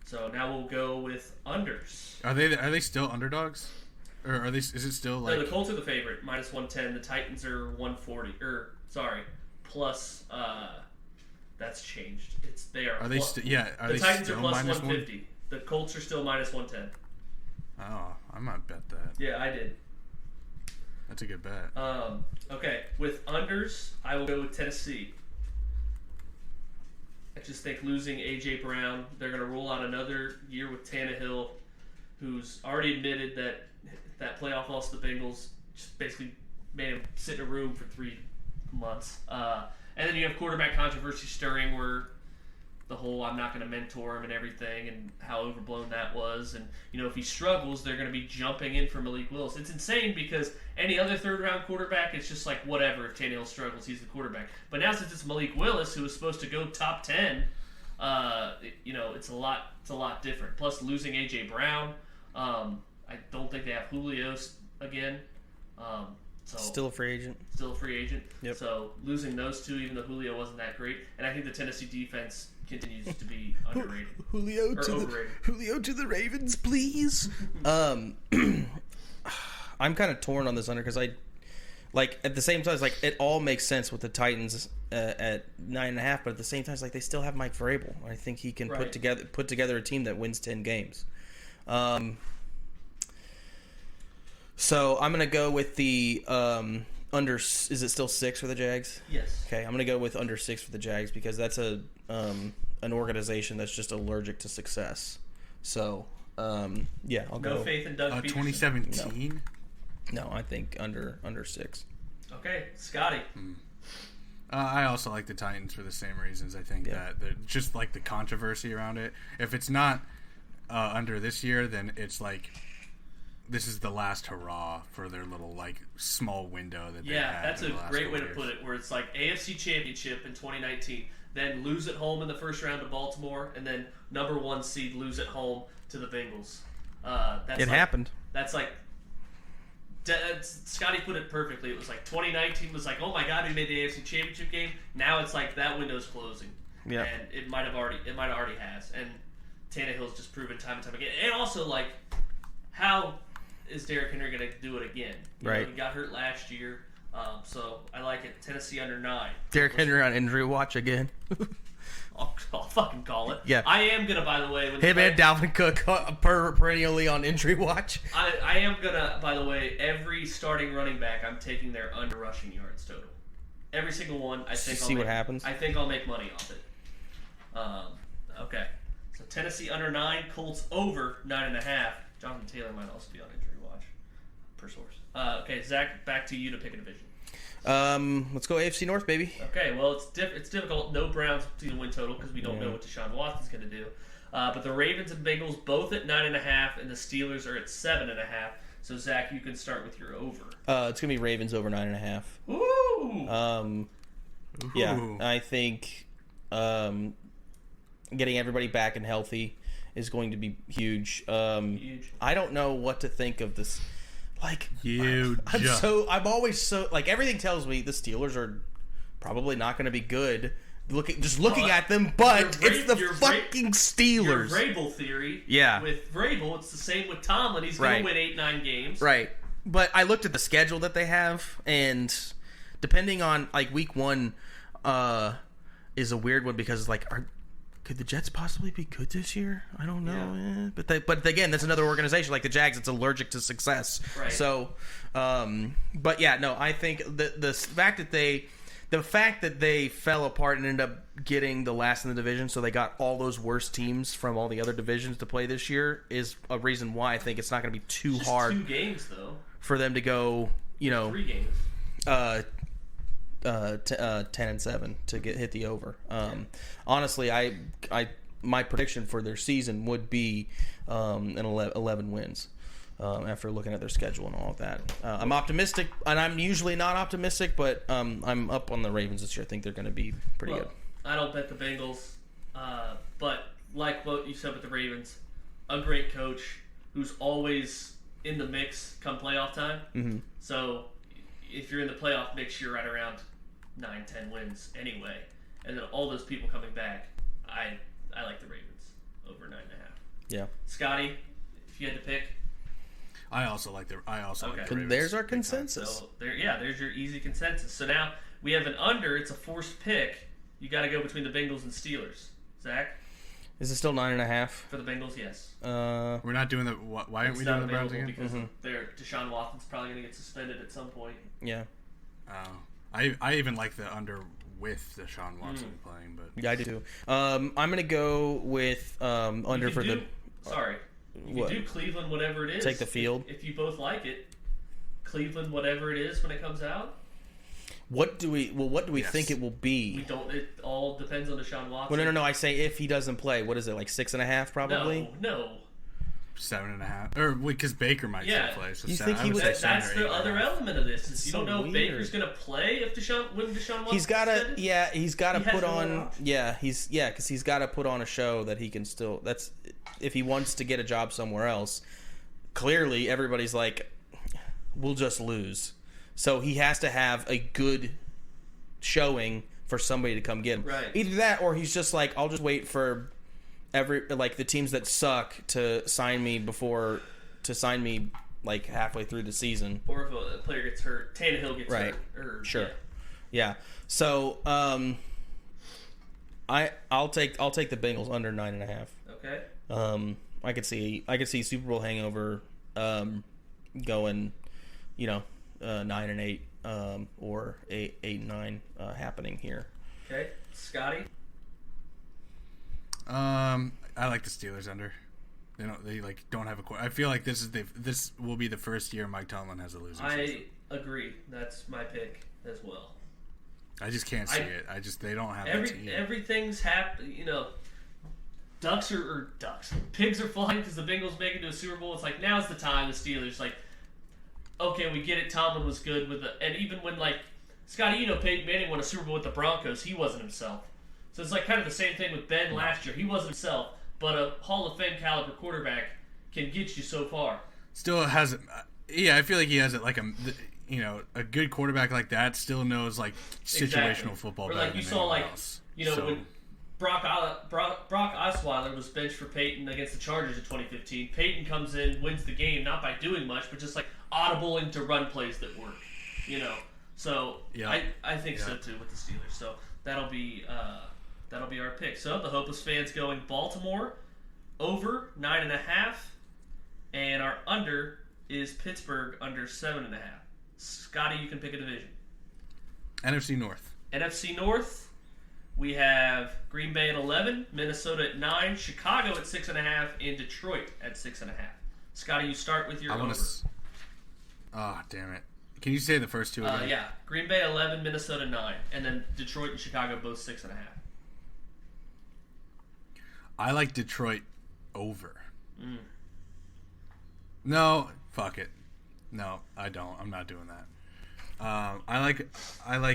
So now we'll go with unders. Are they still underdogs, or are they? Is it still like? No, the Colts are the favorite, -110. The Titans are 140. Plus. That's changed. They are. Are they still? Yeah. Are the they Titans still are plus minus 150. 1? The Colts are still -110. Oh, I might bet that. Yeah, I did. That's a good bet. Okay, with unders, I will go with Tennessee. I just think losing A.J. Brown, they're going to roll out another year with Tannehill, who's already admitted that playoff loss to the Bengals just basically made him sit in a room for 3 months. And then you have quarterback controversy stirring where the whole I'm not going to mentor him and everything and how overblown that was. And, if he struggles, they're going to be jumping in for Malik Willis. It's insane because any other third-round quarterback, it's just like whatever. If Tannehill struggles, he's the quarterback. But now since it's Malik Willis, who is supposed to go top 10, it's a lot different. Plus losing A.J. Brown, I don't think they have Julio again. Still a free agent. Yep. So losing those two, even though Julio wasn't that great, and I think the Tennessee defense continues to be underrated. Julio to the Ravens, please. I'm kind of torn on this under because at the same time, it all makes sense with the Titans at 9.5, but at the same time, they still have Mike Vrabel. I think he can put together a team that wins 10 games. So I'm gonna go with the under. Is it still 6 for the Jags? Yes. Okay, I'm gonna go with under 6 for the Jags because that's an organization that's just allergic to success. So I'll go. No faith in Doug Peterson. 2017. No, I think under 6. Okay, Scotty. I also like the Titans for the same reasons. I think that just like the controversy around it. If it's not under this year, then it's like. This is the last hurrah for their little small window that they had. Yeah, that's a great way to put it. Where it's like AFC Championship in 2019, then lose at home in the first round to Baltimore, and then number 1 seed lose at home to the Bengals. It happened. That's Scotty put it perfectly. It was 2019 was oh my god, we made the AFC Championship game. Now it's that window's closing. Yeah, and it might already has. And Tannehill's just proven time and time again. And also how is Derrick Henry going to do it again? He got hurt last year, so I like it. Tennessee under 9. Derrick Henry on injury watch again. I'll fucking call it. Yeah, I am gonna. By the way, man, Dalvin Cook perennially on injury watch. I am gonna. By the way, every starting running back, I'm taking their under rushing yards total. Every single one. I think. See what happens. I think I'll make money off it. Okay. So Tennessee under 9, Colts over 9.5. Jonathan Taylor might also be on injury watch, per source. Okay, Zach, back to you to pick a division. Let's go AFC North, baby. Okay, well, it's difficult. No Browns to win total because we don't know what Deshaun Watson's going to do. But the Ravens and Bengals both at 9.5, and the Steelers are at 7.5. So, Zach, you can start with your over. It's going to be Ravens over 9.5. Ooh! Yeah, I think getting everybody back and healthy is going to be huge. Huge. I don't know what to think of this. Like, Huge. I'm always so, like, everything tells me the Steelers are probably not going to be good. Looking at them, but it's the fucking Steelers. Your Vrabel theory. Yeah. With Vrabel, it's the same with Tomlin. He's going to win 8-9 games. Right. But I looked at the schedule that they have, and depending on, like, week 1 is a weird one because, like, could the Jets possibly be good this year? I don't know. Yeah. But again, that's another organization like the Jags. It's allergic to success. Right. So, but yeah, no. I think the fact that they fell apart and ended up getting the last in the division, so they got all those worst teams from all the other divisions to play this year, is a reason why I think it's not going to be too hard. 2 games though. For them to go, 3 games. 10-7 to hit the over. Honestly, my prediction for their season would be an 11 wins. After looking at their schedule and all of that, I'm optimistic, and I'm usually not optimistic, but I'm up on the Ravens this year. I think they're going to be pretty good. I don't bet the Bengals, but like what you said with the Ravens, a great coach who's always in the mix come playoff time. Mm-hmm. So if you're in the playoff mix, you're right around 9-10 wins anyway, and then all those people coming back. I like the Ravens over 9.5. Yeah, Scotty, if you had to pick. I also like the Ravens. There's our consensus. So there's your easy consensus. So now we have an under. It's a forced pick. You got to go between the Bengals and Steelers. Zach? Is it still 9.5 for the Bengals? Yes. We're not doing the. Why aren't we doing the Browns again? Because Deshaun Watson's probably going to get suspended at some point. Yeah. I even like the under with Deshaun Watson playing, but yeah, I do too. I'm going to go with under for the. Sorry. You can do Cleveland, whatever it is. Take the field. If you both like it. Cleveland, whatever it is when it comes out. What do we think it will be? We don't. It all depends on Deshaun Watson. Well, no. I say if he doesn't play, what is it, like 6.5 probably? No. 7.5, or because Baker might still play. So you think he would? That's the other element of this. Is you don't know if Baker's going to play when Deshaun Watson. He's got to put on. Because he's got to put on a show that he can still. That's if he wants to get a job somewhere else. Clearly, everybody's like, we'll just lose. So he has to have a good showing for somebody to come get him. Right. Either that, or he's just like, I'll just wait for the teams that suck to sign me like halfway through the season. Or if a player gets hurt, Tannehill gets hurt. Sure. Yeah. So I'll take the Bengals under 9.5. Okay. I could see Super Bowl hangover going, 9-8 or 8-9 happening here. Okay, Scotty. I like the Steelers under. They don't have a. I feel like this will be the first year Mike Tomlin has a losing season. I agree. That's my pick as well. I just can't see it. They don't have that team. Everything's happened. Pigs are flying because the Bengals make it to a Super Bowl. It's like now's the time. The Steelers okay, we get it. Tomlin was good and even when Scotty, Peyton Manning won a Super Bowl with the Broncos, he wasn't himself. So it's kind of the same thing with Ben last year. He wasn't himself, but a Hall of Fame caliber quarterback can get you so far. Still hasn't. I feel like he has it a good quarterback like that still knows situational football. Or better you than saw else. When Brock Osweiler was benched for Peyton against the Chargers in 2015. Peyton comes in, wins the game, not by doing much, but just audible into run plays that work. So I think so too with the Steelers. So that'll be our pick. So the Hopeless fans going Baltimore over 9.5, and our under is Pittsburgh under 7.5. Scotty, you can pick a division. NFC North. NFC North. We have Green Bay at 11, Minnesota at 9, Chicago at 6.5, and Detroit at 6.5. Scotty, you start with your over. Oh, damn it. Can you say the first two again? Yeah. Green Bay 11, Minnesota 9, and then Detroit and Chicago both 6.5. I like Detroit over. No, fuck it. No, I don't. I'm not doing that. I like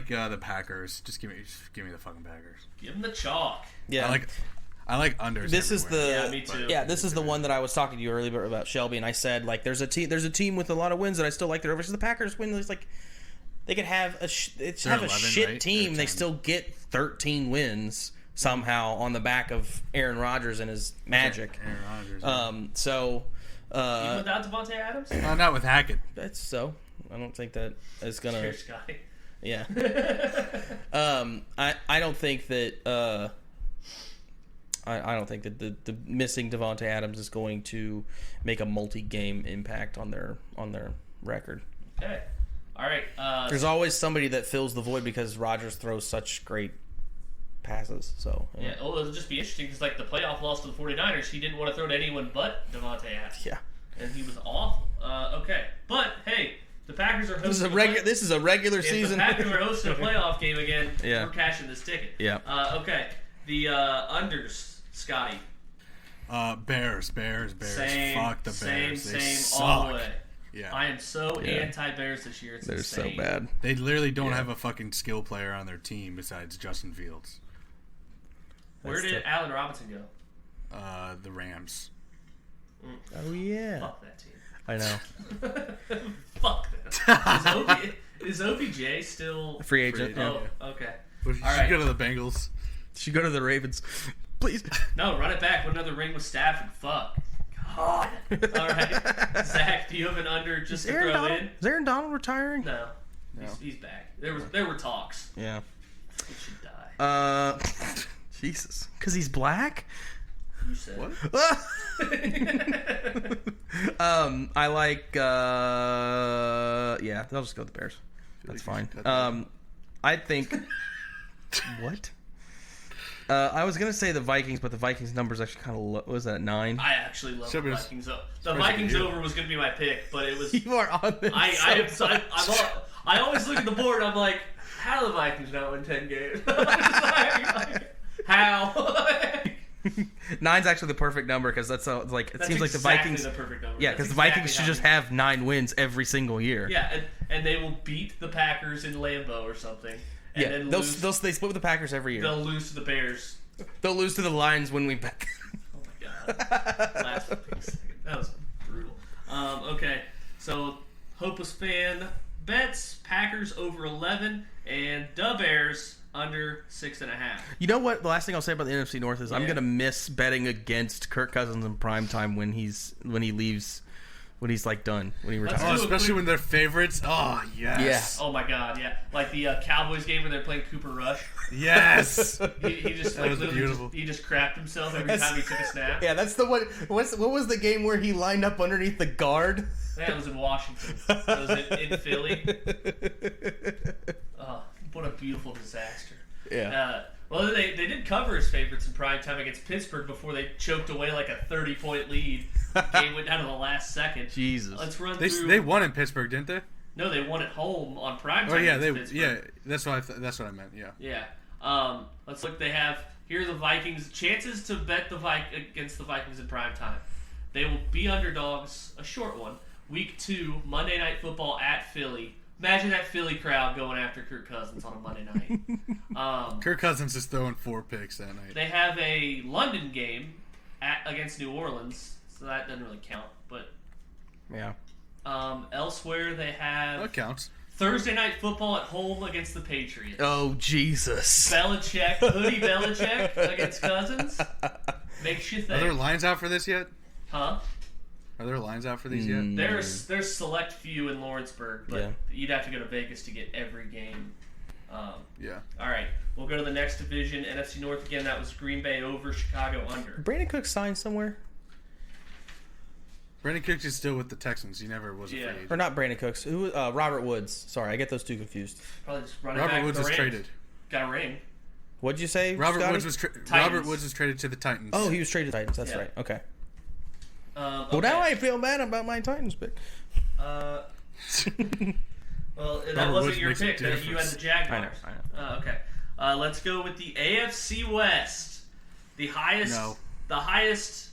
the Packers. Just give me the fucking Packers. Give them the chalk. Yeah. I like unders. This is everywhere. Yeah, me too. Yeah, this is the one that I was talking to you earlier about Shelby, and I said like there's a team with a lot of wins that I still like. Their over. So the Packers win. It's like they could have a 11, shit right? team. They still get 13 wins somehow on the back of Aaron Rodgers and his magic. Aaron Rodgers. So. Even without Devontae Adams? Not with Hackett. That's so. I don't think that is gonna. Cheers, Scotty. Yeah. I don't think that. I don't think that the missing Devontae Adams is going to make a multi-game impact on their record. Okay. All right. There's always somebody that fills the void because Rodgers throws such great passes. So yeah, well, it'll just be interesting because like the playoff loss to the 49ers, he didn't want to throw to anyone but Devontae Adams. Yeah. And he was awful. Okay. But, hey, the Packers are hosting This is a regular season. If the Packers are hosting a playoff game again, Yeah. we're cashing this ticket. Yeah. Okay. The unders, Scotty. Bears. Same, Fuck the Bears. They Same, suck. all the way. Yeah. I am so anti-Bears this year. It's They're insane. so bad. They literally don't have a fucking skill player on their team besides Justin Fields. Where did Allen Robinson go? The Rams. Oh yeah. Fuck that team. I know. Fuck them. Is OBJ still Free agent. Free agent. Oh, okay. Well, you All should right. go to the Bengals. Should go to the Ravens, please. No, run it back. Put another ring with Stafford. Fuck. God. All right. Zach, do you have an under just to throw in? Is Aaron Donald retiring? No. He's back. There were talks. Yeah. He should die. Jesus. Because he's black? You said. What? I like, yeah, I'll just go with the Bears. That's fine. I think, what? I was going to say the Vikings, but the Vikings number's actually kind of low. What was that, 9? I actually love the Vikings. The be Vikings you. over was going to be my pick, but it was. You are on this I always look at the board and I'm like, how do the Vikings not win 10 games? How? 9's actually the perfect number because that's like it seems like the exactly Vikings. the perfect number. Yeah, because the Vikings exactly should just have 9 wins every single year. Yeah, and they will beat the Packers in Lambeau or something. And Yeah, then they split with the Packers every year. they'll lose to the Bears. They'll lose to the Lions when we back. Oh my god. Last piece. That was brutal. Okay, so Hopeless Fan bets Packers over 11 and the Bears under 6.5. You know what? The last thing I'll say about the NFC North is I'm Yeah. gonna miss betting against Kirk Cousins in primetime when he leaves, when he's like done, when he retires. Oh, especially when they're favorites. Oh, yes. Oh my god, yeah. Like the Cowboys game where they're playing Cooper Rush. Yes. He just That like was literally beautiful. he just crapped himself every time he took a snap. Yeah, that's the one. What was the game where he lined up underneath the guard? That was in Washington. That was in Philly. Oh, what a beautiful disaster. Yeah. Well, they did cover his favorites in prime time against Pittsburgh before they choked away like a 30-point lead. The game went down to the last second. Jesus. Let's run They through. won in Pittsburgh, didn't they? No, they won at home on prime time. Oh yeah, against Pittsburgh. that's what I meant. Yeah. Yeah. Let's look. They have here are the Vikings chances to bet against the Vikings in prime time. They will be underdogs. A short one. Week 2, Monday Night Football at Philly. Imagine that Philly crowd going after Kirk Cousins on a Monday night. Kirk Cousins is throwing 4 picks that night. They have a London game against New Orleans, so that doesn't really count. But Yeah. elsewhere, they have That counts. Thursday Night Football at home against the Patriots. Oh Jesus. Hoodie Belichick against Cousins. Makes you Are there think. lines out for this yet? Huh? Are there lines out for these yet? There's select few in Lawrenceburg, but Yeah. you'd have to go to Vegas to get every game. Yeah. All right, we'll go to the next division, NFC North again. That was Green Bay over, Chicago under. Brandon Cook signed somewhere, Brandon Cooks is still with the Texans. He never was a free Yeah. agent. or not Brandon Cooks? Who? Robert Woods. Sorry, I get those two confused. Probably just running Robert back Woods the was Rams. traded. Got a ring. What'd you say? Robert Scotty? Woods was traded to the Titans. Oh, he was traded to Titans. That's Yeah. right. Okay. Okay. Well, now I feel bad about my Titans pick. Well, that Robert wasn't Woods your makes a pick. You had difference. the Jaguars. I know. Okay. Let's go with the AFC West. The highest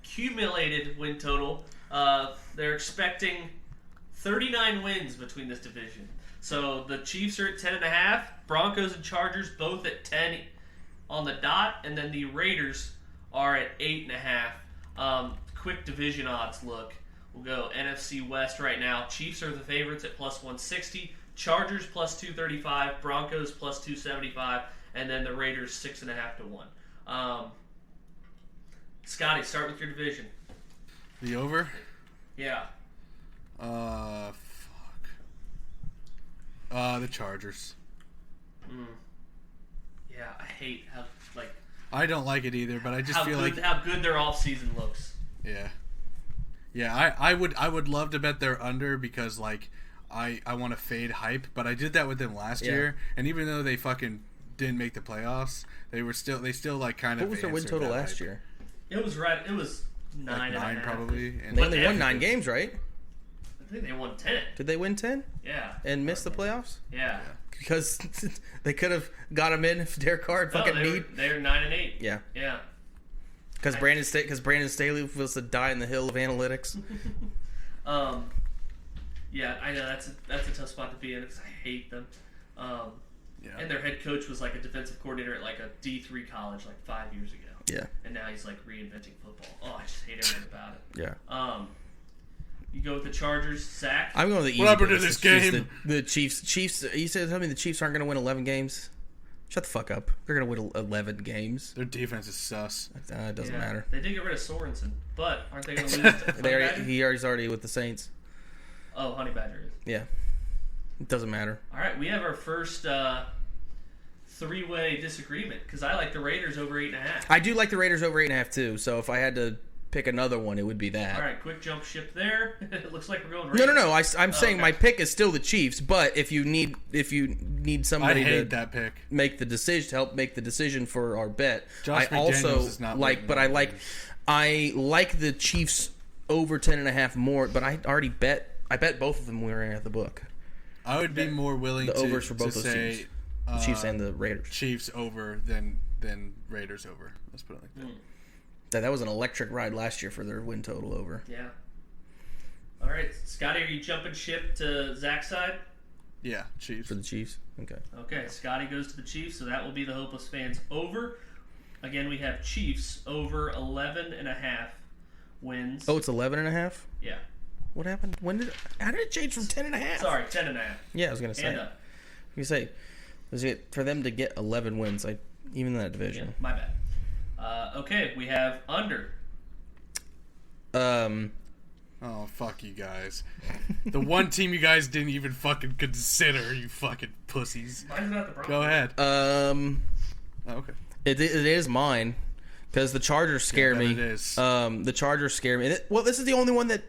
cumulated win total. They're expecting 39 wins between this division. So the Chiefs are at 10.5. Broncos and Chargers both at 10 on the dot, and then the Raiders are at 8.5. Quick division odds look. We'll go NFC West right now. Chiefs are the favorites at plus 160. Chargers plus 235. Broncos plus 275. And then the Raiders 6.5 to 1. Scotty, start with your division. The over? Yeah. Fuck. The Chargers. Yeah, I hate how I don't like it either, but I just feel like how good their off season looks. Yeah. Yeah, I would love to bet they're under because I want to fade hype, but I did that with them last year, and even though they fucking didn't make the playoffs, they still kind of. What was their win total last year? It was right. It was 9 probably. And they won 9 games, right? I think they won 10. Did they win 10? Yeah. And miss the playoffs? Yeah. Because they could have got him in if Derek Carr had fucking need. They were 9-8. Yeah. Yeah. Because Brandon Staley was to die in the hill of analytics. Yeah, I know that's a tough spot to be in because I hate them. And their head coach was like a defensive coordinator at like a D3 college 5 years ago. Yeah. And now he's reinventing football. Oh, I just hate everything about it. Yeah. You go with the Chargers, Zack. I'm going with the Eagles. What happened to this game? The Chiefs. You said tell me the Chiefs aren't going to win 11 games. Shut the fuck up. They're going to win 11 games. Their defense is sus. It doesn't matter. They did get rid of Sorensen, but aren't they going to lose to He's already with the Saints. Oh, Honey Badger is. Yeah. It doesn't matter. All right, we have our first three-way disagreement because I like the Raiders over 8.5. I do like the Raiders over 8.5 too. So if I had to pick another one, it would be that. All right, quick jump ship there. It looks like we're going Raiders. No. I'm saying my pick is still the Chiefs, but if you need somebody that pick. Make the decision to help make the decision for our bet, Josh I also like the Chiefs over 10.5 more. But I bet both of them when we were at the book. I would be more willing the to overs for both to those say teams. The Chiefs and the Raiders. Chiefs over than Raiders over. Let's put it like that. That was an electric ride last year for their win total over. Yeah. All right, Scotty, are you jumping ship to Zack's side? Yeah, Chiefs. For the Chiefs? Okay. Okay, Scotty goes to the Chiefs, so that will be the Hopeless Fans over. Again, we have Chiefs over 11.5 wins. Oh, it's 11.5? Yeah. What happened? How did it change from 10.5? Sorry, 10.5. Yeah, I was going to say. And up. You say, for them to get 11 wins, even in that division. Yeah, my bad. Okay, we have under. Oh, fuck you guys. The one team you guys didn't even fucking consider, you fucking pussies. Mine's not the problem. Go ahead. Okay. It is mine, because the Chargers scare me. It is. The Chargers scare me. Well, this is the only one that,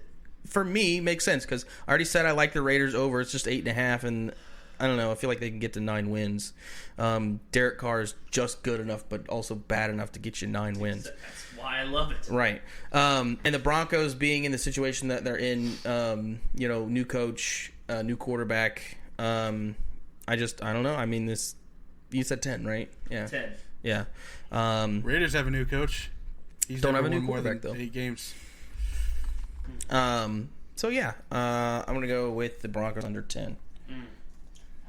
for me, makes sense, because I already said I like the Raiders over. It's just 8.5, and I don't know. I feel like they can get to 9 wins. Derek Carr is just good enough, but also bad enough to get you 9 wins. That's why I love it. Right. And the Broncos being in the situation that they're in, new coach, new quarterback. I don't know. I mean, you said 10, right? Yeah. 10. Yeah. Raiders have a new coach. He's don't have a new more quarterback, than though. 8 games. So, yeah. I'm going to go with the Broncos under 10.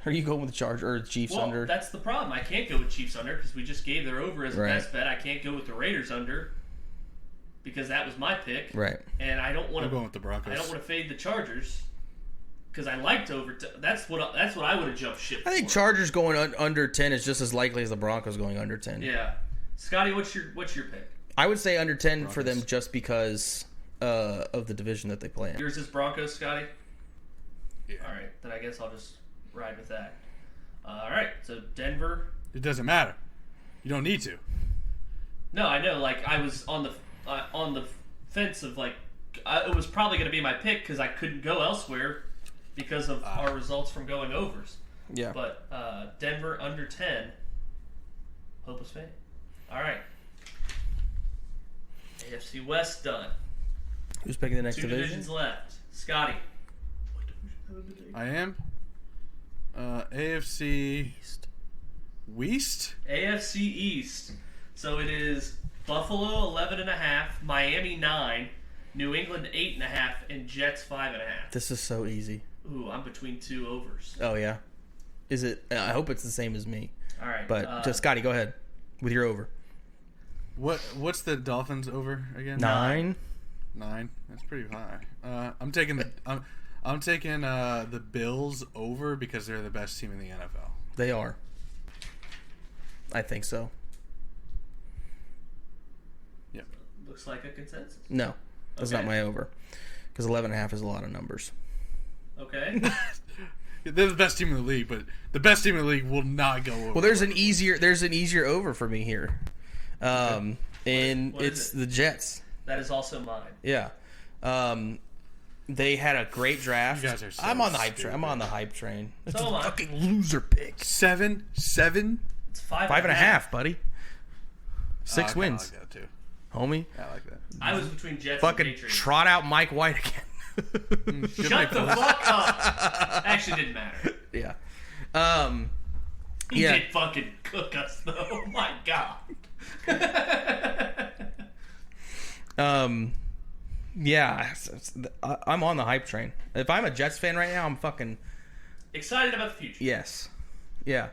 Are you going with the Chargers or Chiefs under? Well, that's the problem. I can't go with Chiefs under because we just gave their over as the best bet. I can't go with the Raiders under because that was my pick. Right. And I don't want I'm going with the Broncos. I don't want to fade the Chargers because I liked over. That's what I would have jumped ship. I think Chargers going under 10 is just as likely as the Broncos going under 10. Yeah. Scotty, what's your pick? I would say under 10 Broncos. for them just because of the division that they play in. Yours is Broncos, Scotty? Yeah. All right. Then I guess I'll just ride with that. All right. So Denver. It doesn't matter. You don't need to. No, I know. I was on the fence of it was probably going to be my pick because I couldn't go elsewhere because of our results from going overs. Yeah. But Denver under 10. Hopeless fan. All right. AFC West done. Who's picking the next 2 division? divisions left. Scotty. I am. AFC West? AFC East. So it is Buffalo 11.5, Miami 9, New England 8.5, and Jets 5.5. This is so easy. Ooh, I'm between 2 overs. Oh, yeah? Is it? I hope it's the same as me. All right. But just Scotty, go ahead with your over. What's the Dolphins over again? 9. 9. That's pretty high. I'm taking the Bills over because they're the best team in the NFL. They are. I think so. Yep. Looks like a consensus. No, that's not my over. Because 11.5 is a lot of numbers. Okay. They're the best team in the league, but the best team in the league will not go over. Well, there's an easier over for me here. And it's the Jets. That is also mine. Yeah. They had a great draft. You guys are so I'm on the hype stupid. train. I'm on the hype train. It's So am a I. fucking loser pick. 7. It's 5.5, buddy. 6 wins. I like that too. Homie. I like that. I was between Jets Fucking and Patriots. trot out Mike White again. Shut the fuck up. Actually, didn't matter. Yeah. He did fucking cook us, though. Oh my god. Yeah. I'm on the hype train. If I'm a Jets fan right now, I'm fucking Excited about the future. yes. Yeah.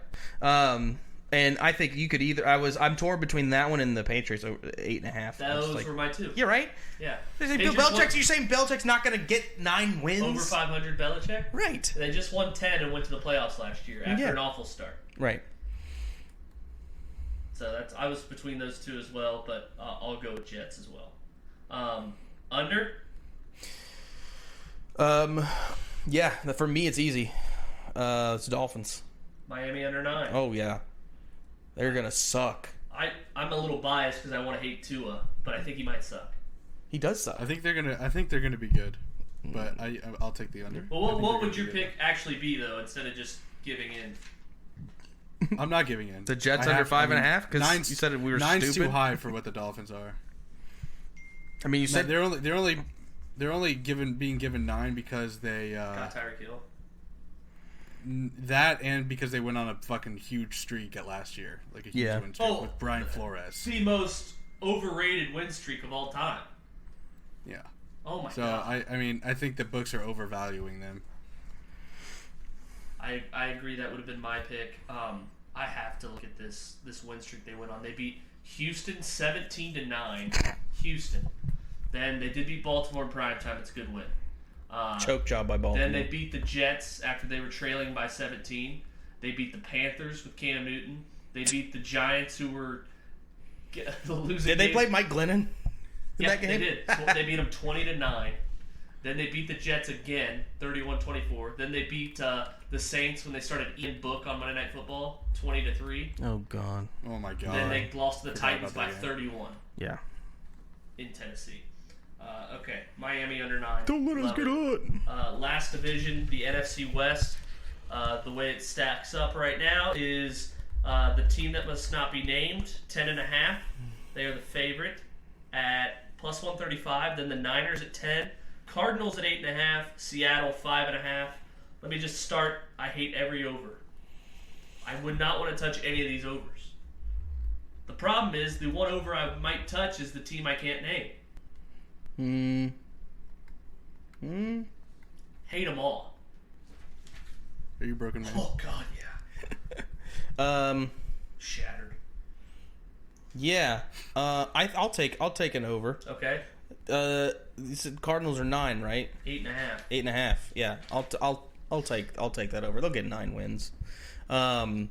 And I think you could I'm torn between that one and the Patriots over 8.5. Those were my two. You're right. Yeah. Bill They just Belichick. You're saying Belichick's not going to get 9 wins? Over 500 Belichick. Right. They just won 10 and went to the playoffs last year after Yeah. an awful start. Right. So I was between those two as well, but I'll go with Jets as well. Under? Yeah. For me, it's easy. It's Dolphins. Miami under 9. Oh yeah. They're gonna suck. I'm a little biased because I want to hate Tua, but I think he might suck. He does suck. I think they're gonna be good, but I'll take the under. Well, what would your pick actually be though, instead of just giving in? I'm not giving in. The Jets under 5.5 because you said we were 9's stupid. too high for what the Dolphins are. I mean, you said they're only being given 9 because they Got Tyreek Hill. that and because they went on a fucking huge streak at last year, like a huge win streak with Brian Flores. The most overrated win streak of all time. Yeah. Oh my god. So I mean I think the books are overvaluing them. I agree. That would have been my pick. I have to look at this win streak they went on. They beat Houston 17-9. Houston. Then they did beat Baltimore in primetime. It's a good win. choke job by Baltimore. Then they beat the Jets after they were trailing by 17. They beat the Panthers with Cam Newton. They beat the Giants, who were losing. Did they play Mike Glennon in that game? They did. They beat them 20-9. Then they beat the Jets again, 31-24. Then they beat the Saints when they started Ian Book on Monday Night Football, 20-3. Oh God. Oh my God. Then they lost to the Forgot Titans about by that 31 Yeah. in Tennessee. Okay, Miami under 9. Don't let us get on. Last division, the NFC West. The way it stacks up right now is the team that must not be named, 10.5. They are the favorite at plus 135. Then the Niners at 10. Cardinals at 8.5. Seattle 5.5. Let me just start. I hate every over. I would not want to touch any of these overs. The problem is the one over I might touch is the team I can't name. Hate them all. Are you broken, man? Oh God, yeah. Shattered. Yeah. I'll take an over. Okay. You said Cardinals are 9, right? 8.5. 8.5. Yeah. I'll take that over. They'll get 9 wins. I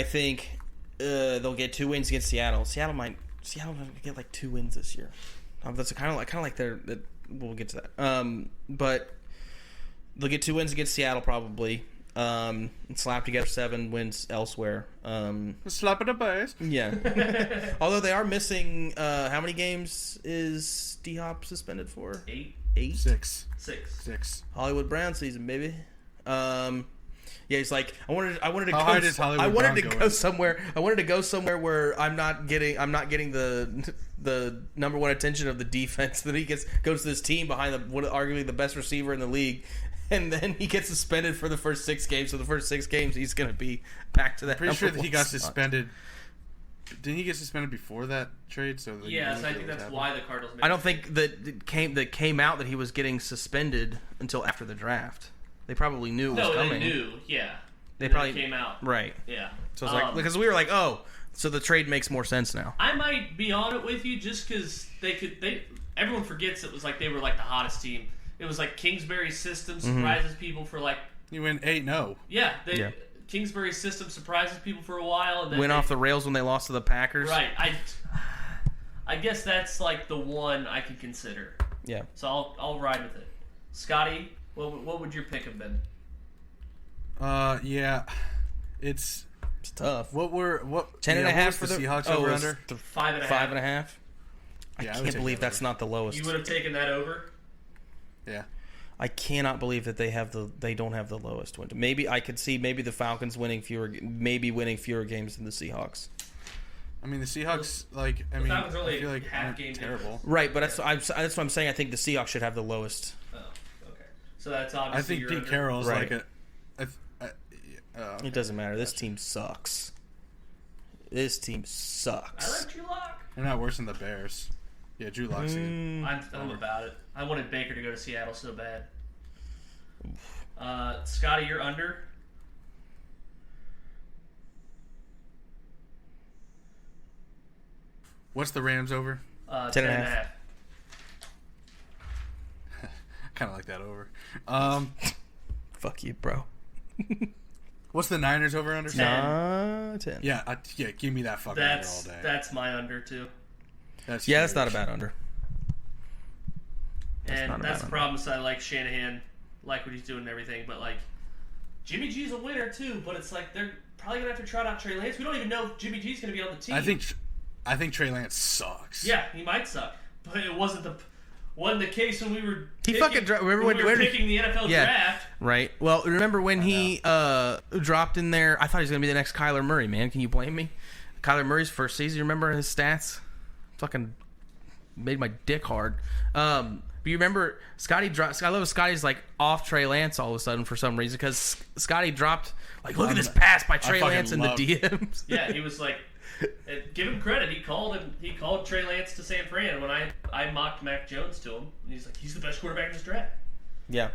think they'll get 2 wins against Seattle. Seattle might get like 2 wins this year. That's kind of like we'll get to that. But they'll get 2 wins against Seattle probably. And slap together 7 wins elsewhere. Slap in the face. Yeah. Although they are missing, how many games is D-Hop suspended for? 8. 6. 6. Hollywood Brown season, baby. Yeah, he's like, I wanted to How go. high does Hollywood I wanted Brown to go go in? somewhere. I wanted to go somewhere where I'm not getting the number one attention of the defense. Then he goes to this team behind arguably the best receiver in the league. And then he gets suspended for the first 6 games. So the first 6 games, he's going to be back to that. Pretty sure that he got spot. suspended. Didn't he get suspended before that trade? So Yes, I think that's why the Cardinals made I don't think that it came out that he was getting suspended until after the draft. They probably knew it was coming. they knew, yeah. They Then probably it came out. Right. Yeah. So it's like, because we were like, oh, So the trade makes more sense now. I might be on it with you just because everyone forgets it was like they were like the hottest team. It was like Kingsbury's system surprises people for like... You win 8-0. Yeah, Kingsbury's system surprises people for a while. And then went off the rails when they lost to the Packers. Right. I guess that's like the one I can consider. Yeah. So I'll ride with it. Scotty, what would your pick have been? Yeah, it's tough. What 10.5 for the Seahawks over under? 5.5. 5.5. I Yeah, can't believe that's not the lowest. You would have taken that over? Yeah. I cannot believe that they don't have the lowest win. Maybe I could see the Falcons winning fewer games than the Seahawks. I mean, the Seahawks, the Falcons are only I feel like half game terrible. Right, but that's what I'm saying. I think the Seahawks should have the lowest. Oh, okay. So that's obviously. I think Pete Carroll's right. like It doesn't matter. This team sucks. This team sucks. I like Drew Lock. They're not worse than the Bears. Yeah, Drew Lock's I'm about it. I wanted Baker to go to Seattle so bad. Scotty, you're under. What's the Rams over? 10.5. Kind of like that over. Fuck you, bro. What's the Niners over under? 10. Yeah, give me that fucking under all day. That's my under too. That's not a bad under. And that's the problem. So I like Shanahan, like what he's doing and everything, but like Jimmy G's a winner too. But it's like they're probably gonna have to trot out Trey Lance. We don't even know if Jimmy G's gonna be on the team. I think Trey Lance sucks. Yeah, he might suck, but it wasn't the case when we were picking the NFL draft. Right. Well, remember when he dropped in there? I thought he was going to be the next Kyler Murray, man. Can you blame me? Kyler Murray's first season, you remember his stats? Fucking made my dick hard. But you remember Scotty dropped. I love Scotty's like off Trey Lance all of a sudden for some reason because Scotty dropped like, look at this pass by Trey Lance in the DMs. Yeah, he was like, give him credit. He called Trey Lance to San Fran when I mocked Mac Jones to him, and he's like, he's the best quarterback in this draft. Yeah,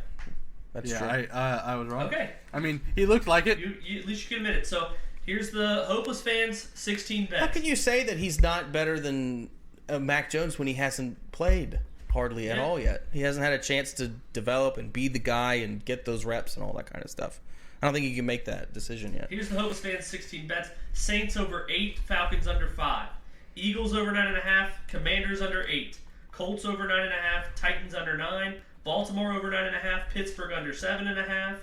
that's true. I was wrong. Okay. I mean, he looked like it. You at least you can admit it. So here's the Hopeless Fans 16 bets. How can you say that he's not better than Mac Jones when he hasn't played hardly at all yet? He hasn't had a chance to develop and be the guy and get those reps and all that kind of stuff. I don't think you can make that decision yet. Here's the Hopeless Fans 16 bets. Saints over 8, Falcons under 5. Eagles over 9.5, Commanders under 8. Colts over 9.5, Titans under 9. Baltimore over 9.5, Pittsburgh under 7.5.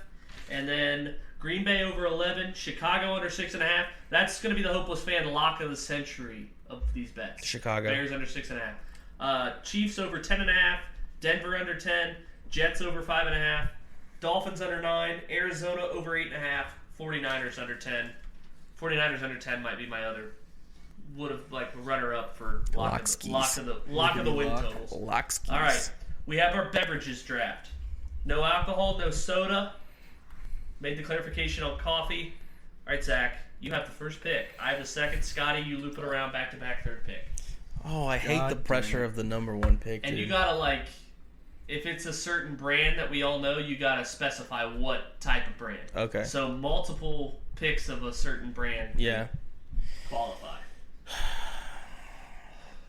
And then Green Bay over 11, Chicago under 6.5. That's going to be the Hopeless Fan lock of the century of these bets. Chicago. Bears under 6.5. Chiefs over 10.5, Denver under 10, Jets over 5.5. Dolphins under 9, Arizona over 8.5, 49ers under 10. 49ers under 10 might be my other. Would have like runner up for lock of the win totals. Lockskis. All right, we have our beverages draft. No alcohol, no soda. Made the clarification on coffee. All right, Zach, you have the first pick. I have the second. Scotty, you loop it around back to back third pick. Oh, I hate the pressure of the number one pick. And dude. you gotta like. If it's a certain brand that we all know, you gotta specify what type of brand. Okay. So multiple picks of a certain brand. Yeah. Qualify.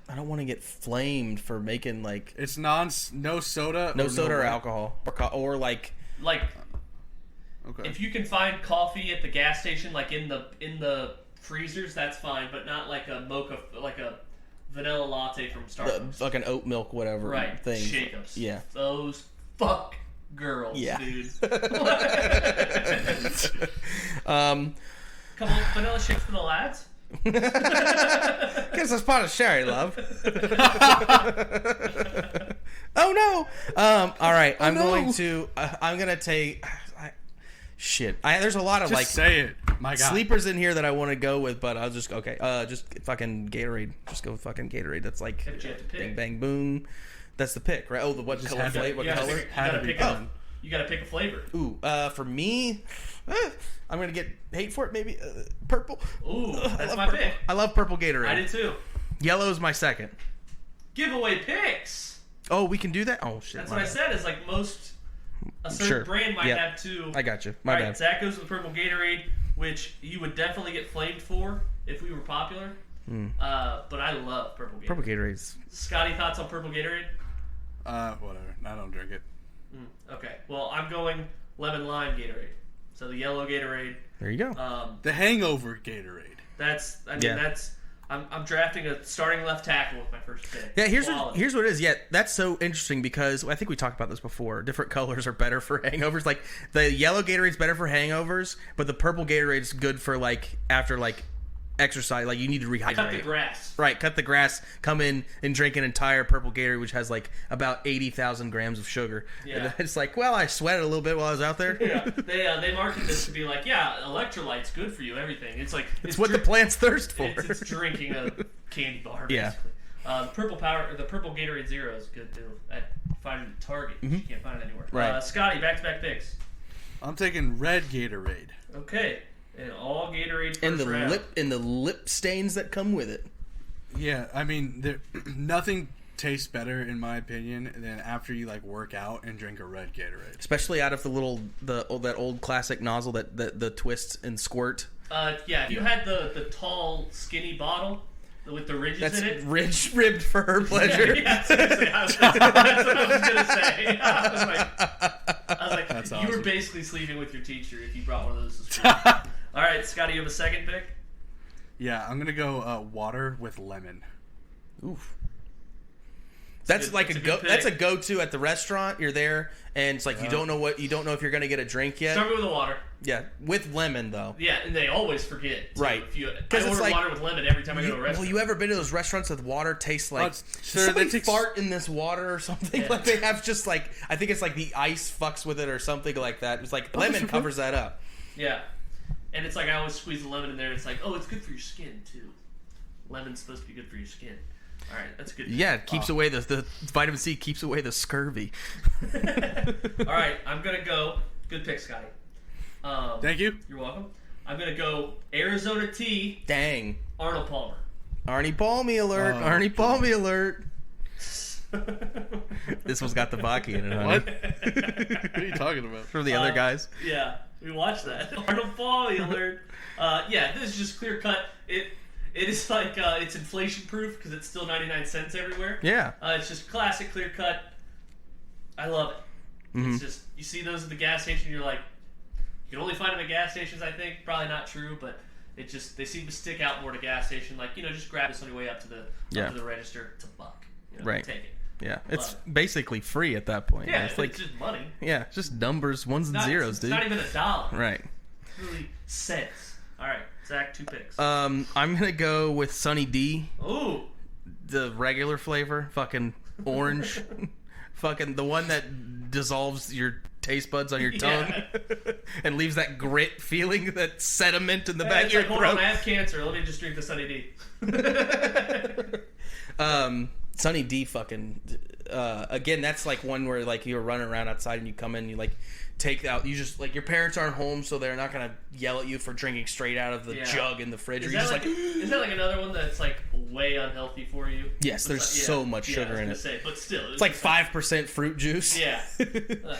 I don't want to get flamed for making like it's no soda, no soda or alcohol or like okay. If you can find coffee at the gas station, like in the freezers, that's fine, but not like a mocha, like a vanilla latte from Starbucks. Like an oat milk, whatever thing. Shake-ups. Yeah. Those fuck girls, yeah. dude. Couple vanilla shakes for the lads? Guess a spot of sherry, love. Oh no! All right, I'm gonna take. Shit, there's a lot of just say it, my God. Sleepers in here that I want to go with, but I'll just just fucking Gatorade. Just go with fucking Gatorade. That's like bang bang boom. That's the pick, right? Oh, what color? What color? You gotta pick a flavor. Ooh, for me, I'm gonna get hate for it. Maybe purple. Ooh, that's my pick. I love purple Gatorade. I did too. Yellow's my second. Giveaway picks. Oh, we can do that. Oh shit. That's what I said. Is like a certain brand might have two. I got you. My bad. Zach goes with purple Gatorade, which you would definitely get flamed for if we were popular. But I love purple Gatorade. Purple Gatorades. Scotty, thoughts on purple Gatorade? Whatever. I don't drink it. Okay. Well, I'm going lemon lime Gatorade. So the yellow Gatorade. There you go. The hangover Gatorade. I'm drafting a starting left tackle with my first pick. Yeah, here's what it is. Yeah, that's so interesting because I think we talked about this before. Different colors are better for hangovers. Like the yellow Gatorade's better for hangovers, but the purple Gatorade's good for like after like exercise. Like you need to rehydrate. Cut the grass. Right, cut the grass. Come in and drink an entire purple Gatorade, which has like about 80,000 grams of sugar. Yeah, and it's like, well, I sweated a little bit while I was out there. Yeah, they market this to be like, yeah, electrolytes good for you. Everything. It's like it's what the plants thirst for. It's drinking a candy bar. Basically. Yeah. The purple Gatorade Zero is good too. I find it at Target. You can't find it anywhere. Right. Scotty, back-to-back picks. I'm taking red Gatorade. Okay. And all Gatorade first and the round. the lip stains that come with it. Yeah, I mean, nothing tastes better in my opinion than after you like work out and drink a red Gatorade. Especially out of that old classic nozzle that the twist and squirt. Yeah, if you had the tall skinny bottle with the ridges in it. That's ribbed for her pleasure. Yeah, seriously, that's what I was gonna say. I was like, that's you awesome. were basically sleeping with your teacher if you brought one of those to school. All right, Scotty, you have a second pick? Yeah, I'm gonna go water with lemon. Oof. That's a go-to at the restaurant. You're there, and it's like you don't know if you're gonna get a drink yet. Start with the water. Yeah, with lemon though. Yeah, and they always forget. Too. Right. I order water with lemon every time I go to a restaurant. Well, you ever been to those restaurants with water tastes like sure, somebody fart in this water or something? Yeah. Like they have just like I think it's like the ice fucks with it or something like that. It's like lemon covers that up. Yeah. And it's like I always squeeze the lemon in there. And it's like, oh, it's good for your skin too. Lemon's supposed to be good for your skin. All right, that's good. Yeah, it keeps away the vitamin C keeps away the scurvy. All right, I'm gonna go. Good pick, Scotty. Thank you. You're welcome. I'm gonna go Arizona Tea. Dang. Arnold Palmer. Arnie Palmy alert! Arnie Palmy alert! This one's got the vodka in it, huh? What? What are you talking about? From the other guys. Yeah, we watched that. Arnold Palmy alert. Yeah, this is just clear cut. It is like it's inflation proof because it's still 99 cents everywhere. Yeah. It's just classic clear cut. I love it. It's just you see those at the gas station, you're like, you can only find them at gas stations. I think probably not true, but they seem to stick out more to gas station. Like just grab this on your way up to the register. It's $1. Right. Take it. Yeah, it's basically free at that point. Yeah, it's like just money. Yeah, it's just numbers, ones and zeros, dude. It's not even $1. Right. It's really cents. All right, Zach, 2 picks. I'm gonna go with Sunny D. Ooh. The regular flavor, fucking orange, fucking the one that dissolves your taste buds on your tongue and leaves that grit feeling, that sediment in the back of your throat. Hold on, I have cancer. Let me just drink the Sunny D. Sunny D fucking again, that's like one where like you're running around outside and you come in and you like take out, you just like your parents aren't home so they're not gonna yell at you for drinking straight out of the jug in the fridge. Is that like another one that's like way unhealthy for you? Yes, there's so much sugar in it. Say, but still, it's like 5% fruit juice. Yeah,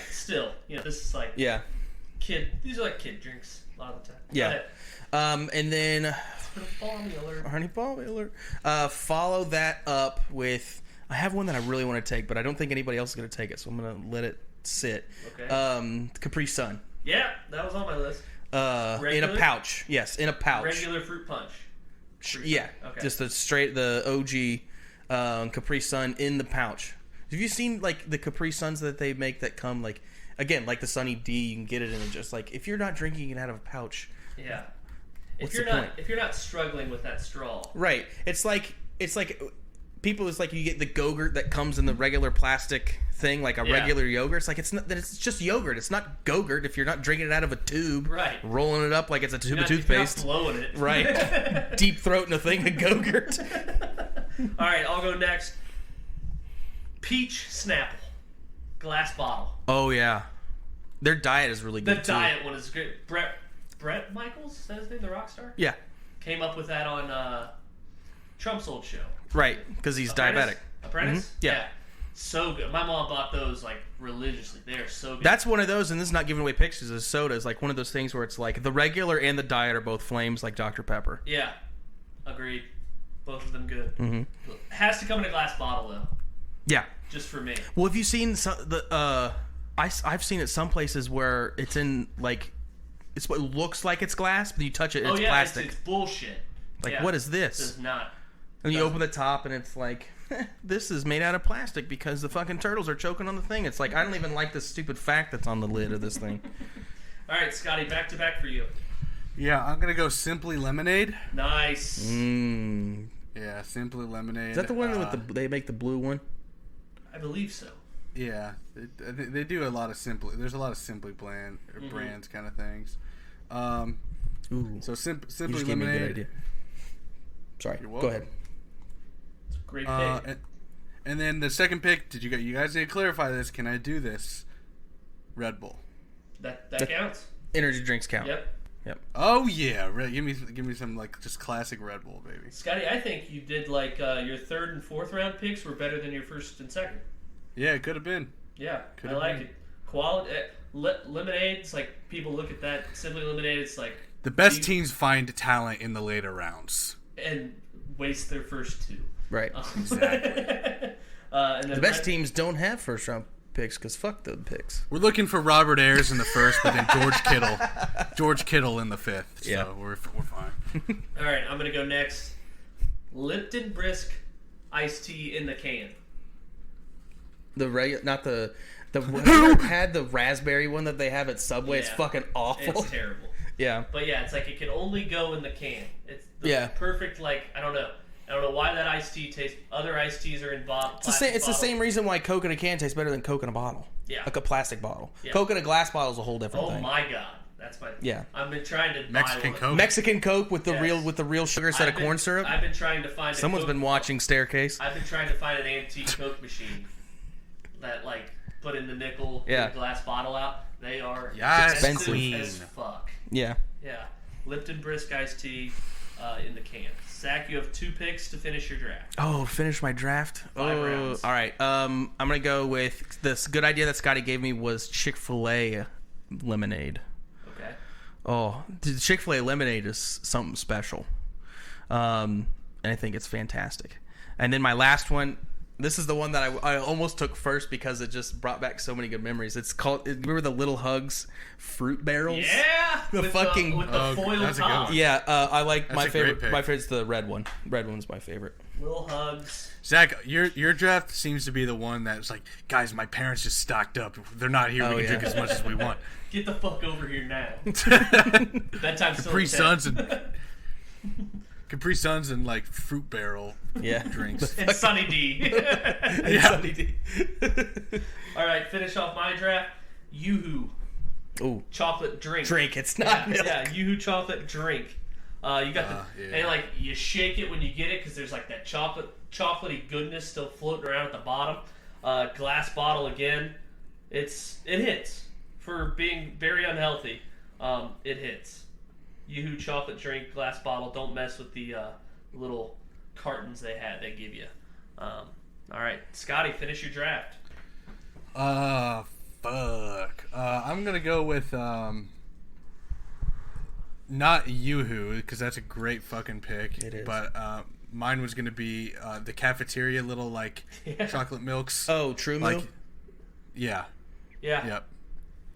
still, this is like these are like kid drinks a lot of the time. Yeah. And then Arnie Palmy alert. Follow that up with I have one that I really want to take, but I don't think anybody else is going to take it, so I'm going to let it sit. Okay. Capri Sun. Yeah, that was on my list. In a pouch. Yes, in a pouch. Regular fruit punch. Yeah, okay. Just the OG Capri Sun in the pouch. Have you seen like the Capri Suns that they make that come like again like the Sunny D? You can get it in just like if you're not drinking it out of a pouch. Yeah. What's if you're not struggling with that straw. Right. It's like people. It's like you get the Go-Gurt that comes in the regular plastic thing, like a regular yogurt. It's like it's just yogurt. It's not Go-Gurt if you're not drinking it out of a tube, right? Rolling it up like it's a tube of toothpaste, you're not blowing it, right? Deep throating a thing of Go-Gurt. All right, I'll go next. Peach Snapple, glass bottle. Oh yeah, their diet is really good. The diet one is great. Brett Michaels, is that his name, the rock star? Yeah. Came up with that on Trump's old show. Right, because he's diabetic. Apprentice? Mm-hmm. Yeah. So good. My mom bought those like religiously. They are so good. That's one of those, and this is not giving away pictures. Soda is like one of those things where it's like the regular and the diet are both flames, like Dr. Pepper. Yeah. Agreed. Both of them good. Mm-hmm. Has to come in a glass bottle though. Yeah. Just for me. Well, have you seen I've seen it some places where it's in like it's what looks like it's glass, but you touch it, it's plastic. It's bullshit. Like what is this? It does not. And you open the top and it's like, this is made out of plastic because the fucking turtles are choking on the thing. It's like I don't even like this stupid fact that's on the lid of this thing. All right, Scotty, back to back for you. Yeah, I'm gonna go Simply Lemonade. Nice. Yeah, Simply Lemonade. Is that the one with they make the blue one? I believe so. Yeah, they do a lot of Simply. There's a lot of Simply brands kind of things. So Simply you just Lemonade. gave me a good idea. Sorry, go ahead. It's a great pick. And then the second pick. You guys need to clarify this? Can I do this? Red Bull. That counts. Energy drinks count. Yep. Oh yeah, give me some like just classic Red Bull, baby. Scotty, I think you did like your third and fourth round picks were better than your first and second. Yeah, it could have been. Yeah, I like it. Quality lemonades, like people look at that Simply Lemonade. It's like the best teams find talent in the later rounds and waste their first two. Right. Exactly. And then the best teams don't have first round picks because fuck the picks. We're looking for Robert Ayers in the first, but then George Kittle in the fifth. So yeah, we're fine. All right, I'm gonna go next. Lipton Brisk iced tea in the can. The regular, not the. Who had the raspberry one that they have at Subway? Yeah. It's fucking awful. It's terrible. Yeah. But yeah, it's like it can only go in the can. It's the Yeah. perfect. Like I don't know why that iced tea tastes. Other iced teas are in bottles. It's the same reason why Coke in a can tastes better than Coke in a bottle. Yeah. Like a plastic bottle. Yeah. Coke in a glass bottle is a whole different thing. Oh my god, that's my. Yeah. I've been trying to Mexican buy Coke. Mexican Coke with the Yes. real sugar instead of corn syrup. I've been trying to find. Someone's been watching Staircase. I've been trying to find an antique Coke machine that like put in the nickel, Yeah. get the glass bottle out. They are expensive as fuck. Yeah. Yeah, Lipton Brisk iced tea in the can. Zach, you have 2 picks to finish your draft. Oh, finish my draft. 5 rounds. All right. I'm gonna go with this good idea that Scotty gave me was Chick-fil-A lemonade. Okay. Oh, the Chick-fil-A lemonade is something special. And I think it's fantastic. And then my last one. This is the one that I almost took first because it just brought back so many good memories. It's called. Remember the Little Hugs fruit barrels? Yeah. with the foil that's a good top. one. Yeah, I like That's my a great favorite. pick. My favorite's the red one. Red one's my favorite. Little Hugs. Zach, your draft seems to be the one that's like, guys, my parents just stocked up. They're not here. We can drink as much as we want. Get the fuck over here now. That time's still Capri intense. Suns and Capri Suns and like fruit barrel drinks. And Sunny D. Sunny D. All right, finish off my draft. Yoo-hoo Ooh, chocolate drink. it's not milk. Yeah, Yoo-hoo chocolate drink. You got and like you shake it when you get it because there's like that chocolatey goodness still floating around at the bottom. Glass bottle again. It hits for being very unhealthy. It hits. Yoo-hoo chocolate drink, glass bottle. Don't mess with the little cartons they give you. All right, Scotty, finish your draft. Fuck. I'm gonna go with not Yoo-hoo because that's a great fucking pick. It is. But mine was gonna be the cafeteria little like chocolate milks. Oh, True Moo? Like, yeah. Yeah. Yep.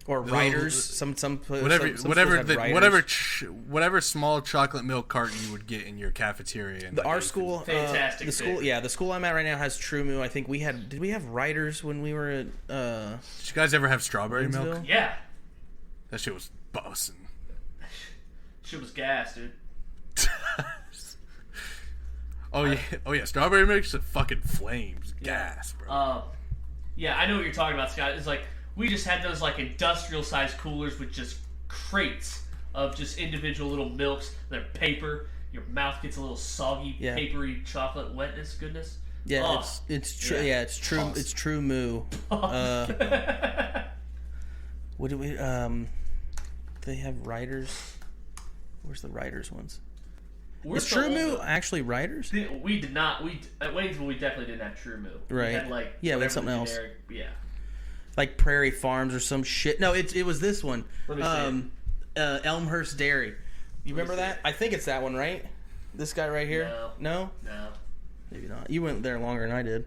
Or Riders. Some Whatever small chocolate milk carton you would get in your cafeteria. And Our school, Fantastic the school, pick. yeah, the school I'm at right now has True Moo. I think did we have Riders when we were at? Did you guys ever have strawberry milk? Winsville? Yeah. That shit was bussin'. Shit was gas, dude. Oh yeah, strawberry milk's a fucking flames, gas, bro. Yeah, I know what you're talking about, Scott. It's like we just had those like industrial sized coolers with just crates of just individual little milks. They're paper. Your mouth gets a little soggy, papery chocolate wetness goodness. Yeah, it's true. Yeah, it's true. Pause. It's True Moo. What do we? They have Riders. Where's the Riders ones? Is True Moo actually Riders? We did not. At Waynesville, we definitely didn't have True Moo. Right. We had like Yeah, we had whatever something else. generic- Yeah. Like Prairie Farms or some shit. No, it was this one. Let me see Elmhurst Dairy. You remember see that? I think it's that one, right? This guy right here? No? No. Maybe not. You went there longer than I did.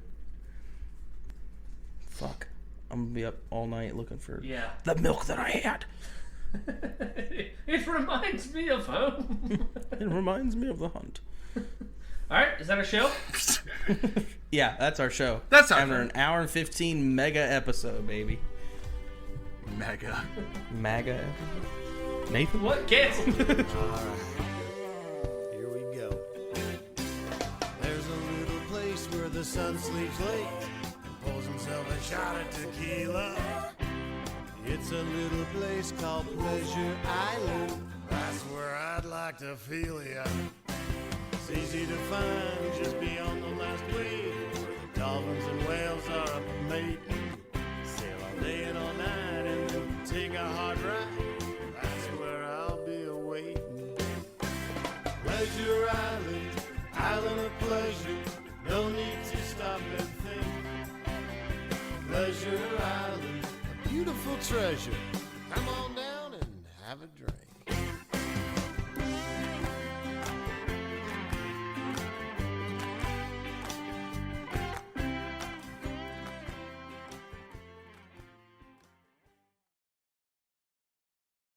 Fuck. I'm gonna be up all night looking for the milk that I had. It reminds me of home. It reminds me of the hunt. Alright, is that our show? Yeah, that's our show. That's our After an hour and 15 mega episode, baby. Mega episode? Nathan? What? Cancel. Alright. Here we go. There's a little place where the sun sleeps late and pulls himself a shot of tequila. It's a little place called Pleasure Island. That's where I'd like to feel ya. It's easy to find just beyond the last wave, where the dolphins and whales are up mating. Sail all day and all night and then take a hard ride. That's where I'll be awaiting. Pleasure Island, island of pleasure. No need to stop and think. Pleasure Island, a beautiful treasure.